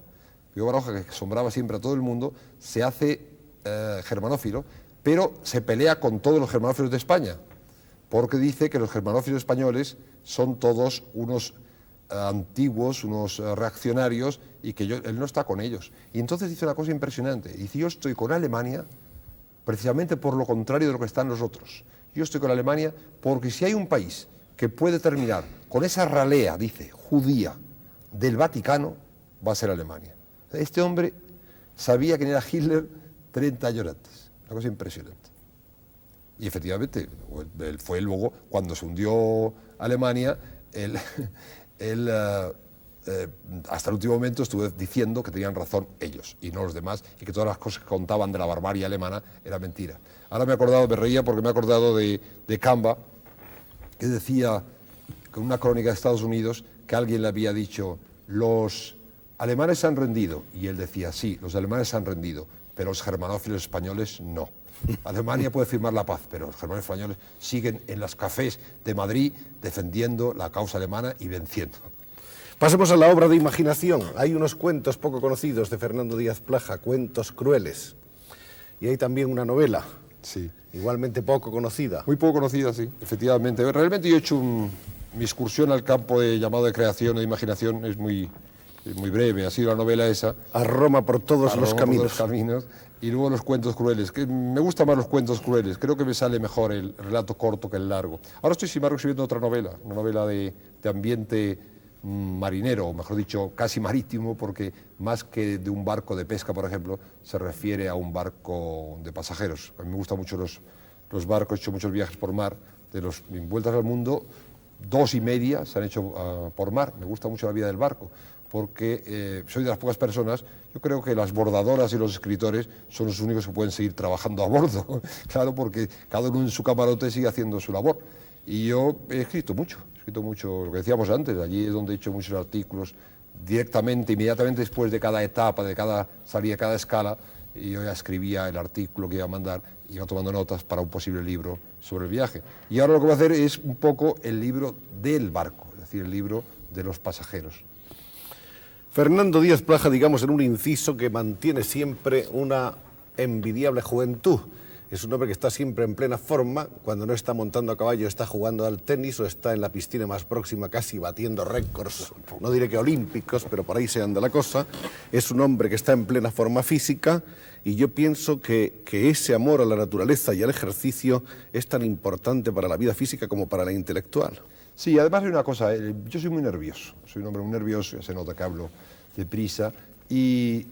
Yo Baroja, que asombraba siempre a todo el mundo, se hace germanófilo, pero se pelea con todos los germanófilos de España, porque dice que los germanófilos españoles son todos unos antiguos, unos reaccionarios, y que él no está con ellos. Y entonces dice una cosa impresionante, dice, yo estoy con Alemania precisamente por lo contrario de lo que están los otros. Yo estoy con Alemania porque si hay un país que puede terminar con esa ralea, dice, judía, del Vaticano, va a ser Alemania. Este hombre sabía quién era Hitler 30 años antes, una cosa impresionante. Y efectivamente, él fue luego, cuando se hundió Alemania, él hasta el último momento estuve diciendo que tenían razón ellos y no los demás, y que todas las cosas que contaban de la barbarie alemana era mentira. Ahora me reía porque me he acordado de Camba, que decía con una crónica de Estados Unidos que alguien le había dicho, los alemanes se han rendido, y él decía, sí, los alemanes se han rendido, pero los germanófilos españoles no. Alemania puede firmar la paz, pero los germanos españoles siguen en los cafés de Madrid defendiendo la causa alemana y venciendo. Pasemos a la obra de imaginación. Hay unos cuentos poco conocidos de Fernando Díaz Plaja, Cuentos crueles. Y hay también una novela, sí, igualmente poco conocida. Muy poco conocida, sí, efectivamente. Realmente yo he hecho mi excursión al campo llamado de creación o de imaginación, es muy breve, ha sido la novela esa. A Roma por todos los caminos. Y luego los cuentos crueles, que me gustan más los cuentos crueles, creo que me sale mejor el relato corto que el largo. Ahora estoy, sin embargo, escribiendo otra novela, una novela de ambiente marinero, o mejor dicho, casi marítimo, porque más que de un barco de pesca, por ejemplo, se refiere a un barco de pasajeros. A mí me gustan mucho los barcos, he hecho muchos viajes por mar, de las vueltas al mundo, 2,5 se han hecho por mar. Me gusta mucho la vida del barco, porque soy de las pocas personas, yo creo que las bordadoras y los escritores son los únicos que pueden seguir trabajando a bordo, claro, porque cada uno en su camarote sigue haciendo su labor. Y yo he escrito mucho lo que decíamos antes, allí es donde he hecho muchos artículos directamente, inmediatamente después de cada etapa, de cada salida, de cada escala, y yo ya escribía el artículo que iba a mandar, iba tomando notas para un posible libro sobre el viaje. Y ahora lo que voy a hacer es un poco el libro del barco, es decir, el libro de los pasajeros. Fernando Díaz Plaja, digamos en un inciso, que mantiene siempre una envidiable juventud. Es un hombre que está siempre en plena forma. Cuando no está montando a caballo, está jugando al tenis o está en la piscina más próxima, casi batiendo récords, no diré que olímpicos, pero por ahí se anda la cosa. Es un hombre que está en plena forma física, y yo pienso que ese amor a la naturaleza y al ejercicio es tan importante para la vida física como para la intelectual. Sí, además hay una cosa, yo soy muy nervioso, soy un hombre muy nervioso, ya se nota que hablo deprisa, y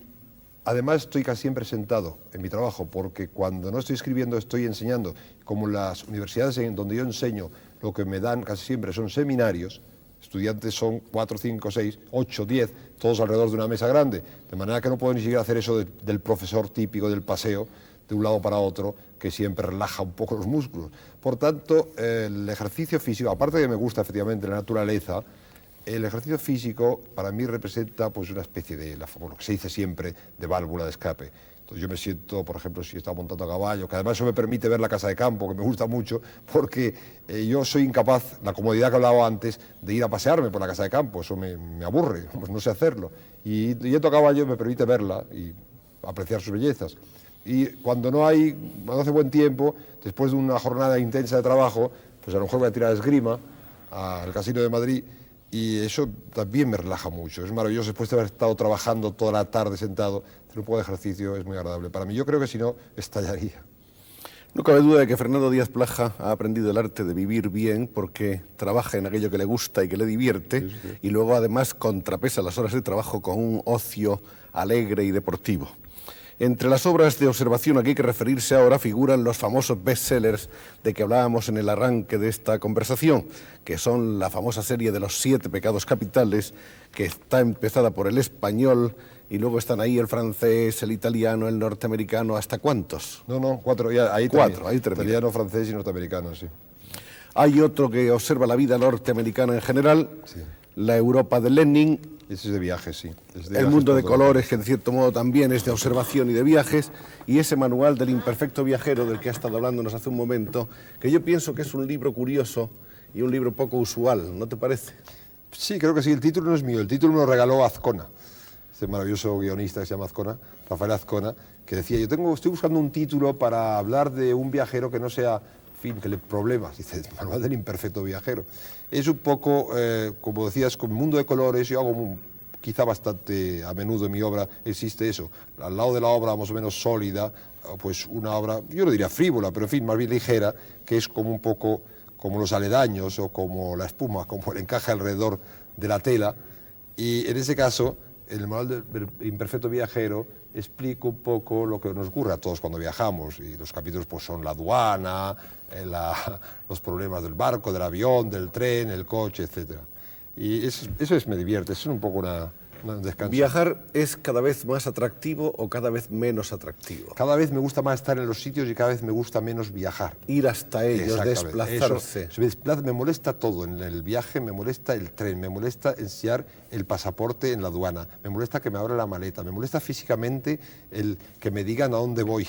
además estoy casi siempre sentado en mi trabajo, porque cuando no estoy escribiendo estoy enseñando. Como las universidades en donde yo enseño, lo que me dan casi siempre son seminarios, estudiantes son 4, 5, 6, 8, 10, todos alrededor de una mesa grande, de manera que no puedo ni siquiera hacer eso del profesor típico del paseo, de un lado para otro, que siempre relaja un poco los músculos. Por tanto, el ejercicio físico, aparte de que me gusta efectivamente la naturaleza, el ejercicio físico para mí representa pues una especie de, lo que se dice siempre, de válvula de escape. Entonces yo me siento, por ejemplo, si está montando a caballo, que además eso me permite ver la casa de campo, que me gusta mucho, porque yo soy incapaz, la comodidad que hablaba antes, de ir a pasearme por la casa de campo, eso me aburre, pues no sé hacerlo. Y yendo a caballo me permite verla y apreciar sus bellezas. Y cuando no hace buen tiempo, después de una jornada intensa de trabajo, pues a lo mejor voy a tirar esgrima al Casino de Madrid, y eso también me relaja mucho. Es maravilloso, después de haber estado trabajando toda la tarde sentado, hacer un poco de ejercicio es muy agradable para mí. Yo creo que si no, estallaría. No cabe duda de que Fernando Díaz Plaja ha aprendido el arte de vivir bien, porque trabaja en aquello que le gusta y que le divierte, y luego además contrapesa las horas de trabajo con un ocio alegre y deportivo. Entre las obras de observación a que hay que referirse ahora figuran los famosos bestsellers de que hablábamos en el arranque de esta conversación, que son la famosa serie de los 7 pecados capitales, que está empezada por el español, y luego están ahí el francés, el italiano, el norteamericano. ¿Hasta cuántos? No, 4, ya, ahí 4, ahí termina. Italiano, francés y norteamericano, sí. Hay otro que observa la vida norteamericana en general, sí. La Europa de Lenin. Ese es de viajes, sí. El mundo de colores, que en cierto modo también es de observación y de viajes, y ese manual del imperfecto viajero del que ha estado hablándonos hace un momento, que yo pienso que es un libro curioso y un libro poco usual, ¿no te parece? Sí, creo que sí. El título no es mío, el título me lo regaló Azcona, este maravilloso guionista que se llama Azcona, Rafael Azcona, que decía, estoy buscando un título para hablar de un viajero que no sea, en fin, que le problemas. Dice, manual del imperfecto viajero. Es un poco, como decías, con mundo de colores. Yo hago quizá bastante a menudo en mi obra existe eso. Al lado de la obra más o menos sólida, pues una obra, yo no diría frívola, pero en fin, más bien ligera, que es como un poco como los aledaños o como la espuma, como el encaje alrededor de la tela. Y en ese caso, en el manual del imperfecto viajero explico un poco lo que nos ocurre a todos cuando viajamos, y los capítulos pues son la aduana, los problemas del barco, del avión, del tren, el coche, etc. Y eso me divierte, es un poco un descanso. ¿Viajar es cada vez más atractivo o cada vez menos atractivo? Cada vez me gusta más estar en los sitios y cada vez me gusta menos viajar. Ir hasta ellos, desplazarse. Me molesta todo en el viaje, me molesta el tren, me molesta enseñar el pasaporte en la aduana, me molesta que me abra la maleta, me molesta físicamente el que me digan a dónde voy,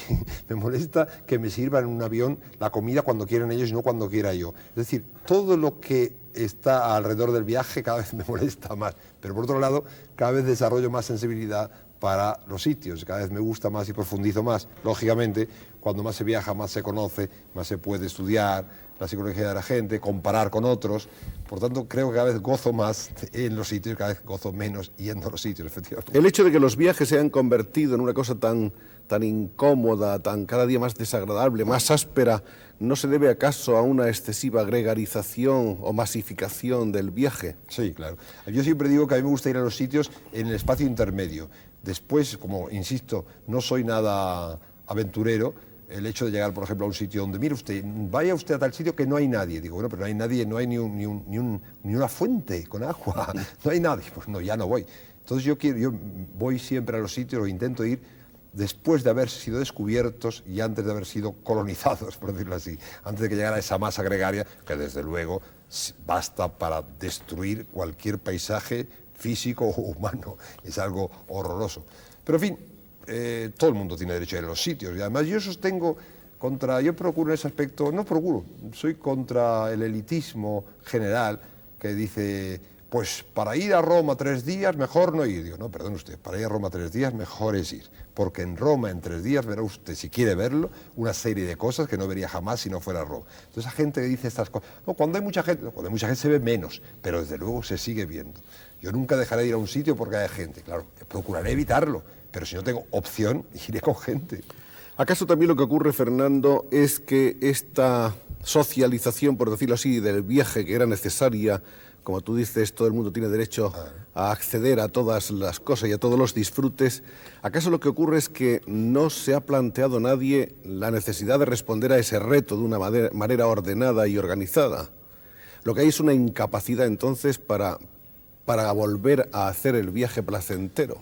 me molesta que me sirvan en un avión la comida cuando quieren ellos y no cuando quiera yo. Es decir, todo lo que está alrededor del viaje cada vez me molesta más, pero por otro lado cada vez desarrollo más sensibilidad para los sitios, cada vez me gusta más y profundizo más. Lógicamente, cuando más se viaja, más se conoce, más se puede estudiar la psicología de la gente, comparar con otros. Por tanto, creo que cada vez gozo más en los sitios, cada vez gozo menos yendo a los sitios, efectivamente. El hecho de que los viajes se han convertido en una cosa tan incómoda, tan cada día más desagradable, más áspera, ¿no se debe acaso a una excesiva gregarización o masificación del viaje? Sí, claro. Yo siempre digo que a mí me gusta ir a los sitios en el espacio intermedio. Después, como insisto, no soy nada aventurero, el hecho de llegar, por ejemplo, a un sitio donde, mire usted, vaya usted a tal sitio que no hay nadie. Digo, bueno, pero no hay nadie, no hay ni una fuente con agua, no hay nadie. Pues no, ya no voy. Entonces yo voy siempre a los sitios, o intento ir después de haber sido descubiertos y antes de haber sido colonizados, por decirlo así, antes de que llegara esa masa gregaria que desde luego basta para destruir cualquier paisaje físico o humano, es algo horroroso. Pero en fin, todo el mundo tiene derecho a ir a los sitios, y además yo sostengo yo procuro en ese aspecto, no procuro, soy contra el elitismo general que dice, pues para ir a Roma 3 días mejor no ir. Digo, no, perdón usted, para ir a Roma 3 días mejor es ir, porque en Roma en 3 días verá usted, si quiere verlo, una serie de cosas que no vería jamás si no fuera a Roma. Entonces esa gente que dice estas cosas, no, cuando hay mucha gente se ve menos, pero desde luego se sigue viendo. Yo nunca dejaré de ir a un sitio porque haya gente, claro, procuraré evitarlo, pero si no tengo opción, iré con gente. ¿Acaso también lo que ocurre, Fernando, es que esta socialización, por decirlo así, del viaje que era necesaria, como tú dices, todo el mundo tiene derecho a acceder a todas las cosas y a todos los disfrutes, ¿acaso lo que ocurre es que no se ha planteado nadie la necesidad de responder a ese reto de una manera ordenada y organizada? Lo que hay es una incapacidad entonces para volver a hacer el viaje placentero.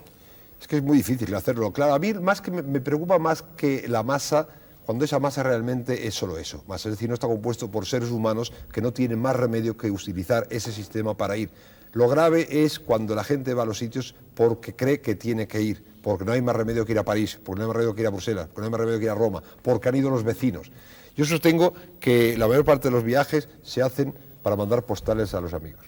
Es que es muy difícil hacerlo. Claro, a mí más que me preocupa más que la masa, cuando esa masa realmente es solo eso. Es decir, no está compuesto por seres humanos que no tienen más remedio que utilizar ese sistema para ir. Lo grave es cuando la gente va a los sitios porque cree que tiene que ir, porque no hay más remedio que ir a París, porque no hay más remedio que ir a Bruselas, porque no hay más remedio que ir a Roma, porque han ido los vecinos. Yo sostengo que la mayor parte de los viajes se hacen para mandar postales a los amigos.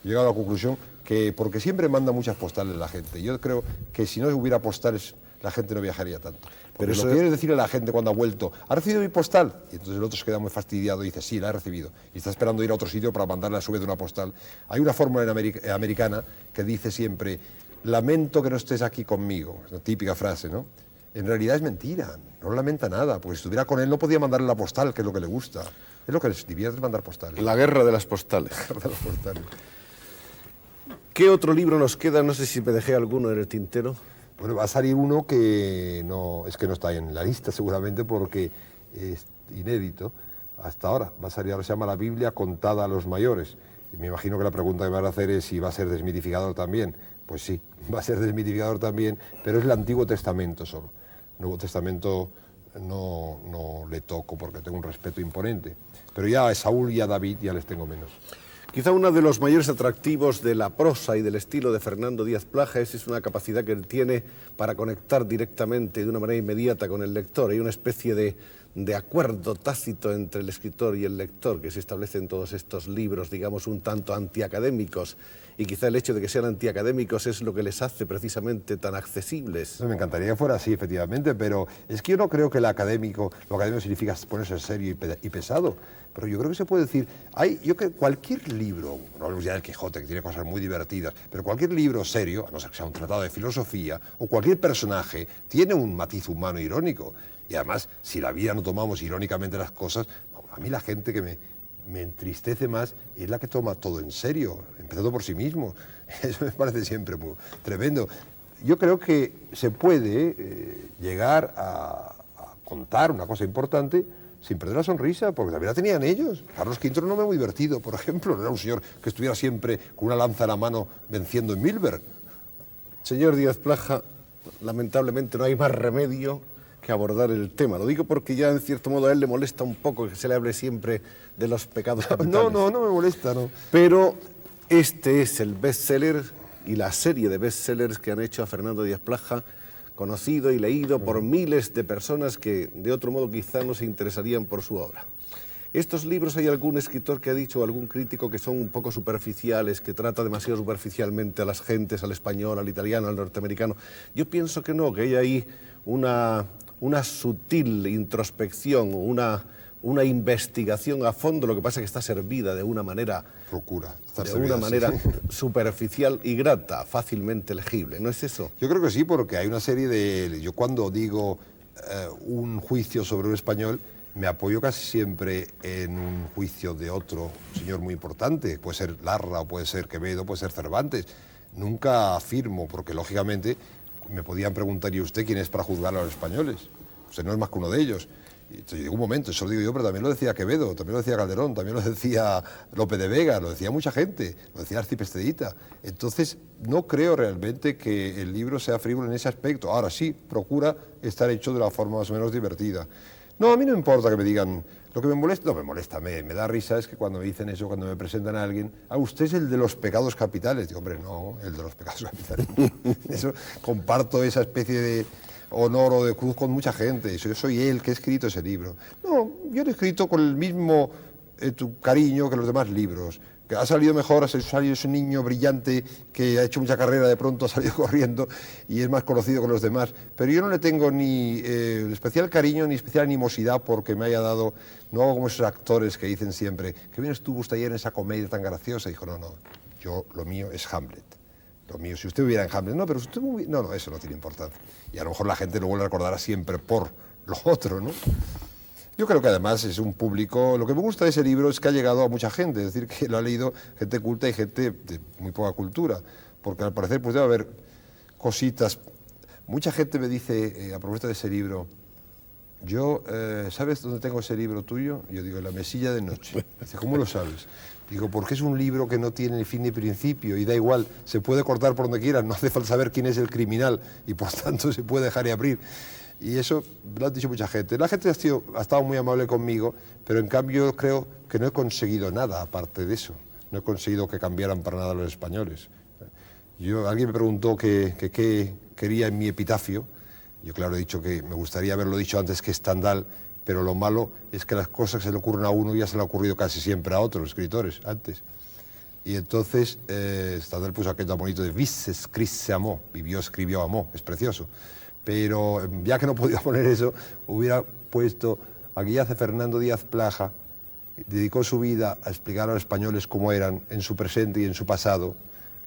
He llegado a la conclusión que, porque siempre manda muchas postales la gente, yo creo que si no hubiera postales la gente no viajaría tanto. Pero lo que quieres decirle a la gente cuando ha vuelto, ¿ha recibido mi postal? Y entonces el otro se queda muy fastidiado y dice, sí, la he recibido. Y está esperando ir a otro sitio para mandarle a su vez una postal. Hay una fórmula americana que dice siempre, lamento que no estés aquí conmigo. Es una típica frase, ¿no? En realidad es mentira, no lamenta nada, porque si estuviera con él no podía mandarle la postal, que es lo que le gusta. Es lo que les divierte, mandar postales. La guerra de las postales. La guerra de las postales. ¿Qué otro libro nos queda? No sé si me dejé alguno en el tintero. Bueno, va a salir uno que no está en la lista seguramente porque es inédito hasta ahora. Va a salir, ahora se llama La Biblia contada a los mayores. Y me imagino que la pregunta que me van a hacer es si va a ser desmitificador también. Pues sí, va a ser desmitificador también, pero es el Antiguo Testamento solo. El Nuevo Testamento no le toco porque tengo un respeto imponente. Pero ya a Saúl y a David ya les tengo menos. Quizá uno de los mayores atractivos de la prosa y del estilo de Fernando Díaz Plaja es una capacidad que él tiene para conectar directamente, de una manera inmediata, con el lector. Hay una especie de acuerdo tácito entre el escritor y el lector que se establece en todos estos libros, digamos, un tanto antiacadémicos, y quizá el hecho de que sean antiacadémicos es lo que les hace precisamente tan accesibles. Me encantaría que fuera así, efectivamente, pero es que yo no creo que lo académico significa ponerse serio y pesado, pero yo creo que se puede decir, yo creo que cualquier libro, no hablamos ya del Quijote, que tiene cosas muy divertidas, pero cualquier libro serio, a no ser que sea un tratado de filosofía, o cualquier personaje, tiene un matiz humano irónico. Y además, si la vida no tomamos irónicamente las cosas, a mí la gente que me entristece más es la que toma todo en serio, empezando por sí mismo. Eso me parece siempre muy tremendo. Yo creo que se puede llegar a contar una cosa importante sin perder la sonrisa, porque también la tenían ellos. Carlos V era un hombre muy divertido, por ejemplo, no era un señor que estuviera siempre con una lanza en la mano venciendo en Milberg. Señor Díaz Plaja, lamentablemente no hay más remedio que abordar el tema. Lo digo porque ya en cierto modo a él le molesta un poco que se le hable siempre de los pecados capitales. No me molesta, no. Pero este es el bestseller y la serie de bestsellers que han hecho a Fernando Díaz Plaja, conocido y leído por miles de personas que de otro modo quizá no se interesarían por su obra. Estos libros, hay algún escritor que ha dicho, o algún crítico, que son un poco superficiales, que trata demasiado superficialmente a las gentes, al español, al italiano, al norteamericano. Yo pienso que no, que hay ahí una sutil introspección, una investigación a fondo, lo que pasa es que está servida de una manera superficial y grata, fácilmente legible, ¿no es eso? Yo creo que sí, porque hay una serie de... Yo cuando digo un juicio sobre un español, me apoyo casi siempre en un juicio de otro señor muy importante, puede ser Larra, o puede ser Quevedo, puede ser Cervantes. Nunca afirmo, porque lógicamente me podían preguntar, ¿y usted quién es para juzgar a los españoles? Usted no es más que uno de ellos. Y entonces llegó un momento, eso lo digo yo, pero también lo decía Quevedo, también lo decía Calderón, también lo decía Lope de Vega, lo decía mucha gente, lo decía Arcipestedita. Entonces, no creo realmente que el libro sea frívolo en ese aspecto. Ahora sí, procura estar hecho de la forma más o menos divertida. No, a mí no me importa que me digan. Lo que me molesta, no me molesta, me da risa es que cuando me dicen eso, cuando me presentan a alguien, usted es el de los pecados capitales. Digo, hombre, no, el de los pecados capitales. Eso, comparto esa especie de honor o de cruz con mucha gente. Yo soy el que he escrito ese libro. No, yo lo he escrito con el mismo tu cariño que los demás libros. Que ha salido mejor, ha salido ese niño brillante que ha hecho mucha carrera, de pronto ha salido corriendo y es más conocido que los demás. Pero yo no le tengo ni especial cariño ni especial animosidad porque me haya dado, no hago como esos actores que dicen siempre, que bien estuvo usted ayer en esa comedia tan graciosa. Dijo, no, lo mío es Hamlet. Lo mío, si usted viviera en Hamlet, no, pero usted, no, eso no tiene importancia. Y a lo mejor la gente lo vuelve a recordar siempre por lo otro, ¿no? Yo creo que además es un público, lo que me gusta de ese libro es que ha llegado a mucha gente, es decir, que lo ha leído gente culta y gente de muy poca cultura, porque al parecer pues debe haber cositas. Mucha gente me dice, a propósito de ese libro, ¿sabes dónde tengo ese libro tuyo? Yo digo, en la mesilla de noche. Dice, ¿cómo lo sabes? Digo, porque es un libro que no tiene ni fin ni principio y da igual, se puede cortar por donde quiera, no hace falta saber quién es el criminal y por tanto se puede dejar y abrir. Y eso lo ha dicho mucha gente. La gente ha estado muy amable conmigo, pero en cambio creo que no he conseguido nada aparte de eso. No he conseguido que cambiaran para nada los españoles. Alguien me preguntó qué quería en mi epitafio. Yo claro he dicho que me gustaría haberlo dicho antes que Stendhal, pero lo malo es que las cosas que se le ocurren a uno ya se le ha ocurrido casi siempre a otros escritores antes. Y entonces Stendhal puso aquello tan bonito de «Visse, scrisse, amò», vivió, escribió, amó, es precioso. Pero ya que no podía poner eso, hubiera puesto, aquí hace Fernando Díaz Plaja, dedicó su vida a explicar a los españoles cómo eran en su presente y en su pasado.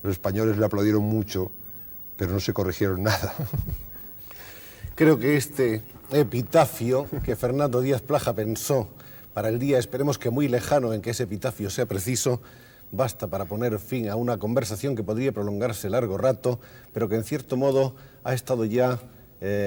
Los españoles le aplaudieron mucho, pero no se corrigieron nada. Creo que este epitafio que Fernando Díaz Plaja pensó para el día, esperemos que muy lejano en que ese epitafio sea preciso, basta para poner fin a una conversación que podría prolongarse largo rato, pero que en cierto modo ha estado ya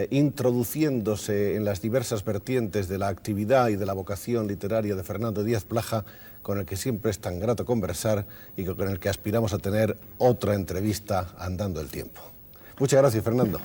introduciéndose en las diversas vertientes de la actividad y de la vocación literaria de Fernando Díaz Plaja, con el que siempre es tan grato conversar y con el que aspiramos a tener otra entrevista andando el tiempo. Muchas gracias, Fernando.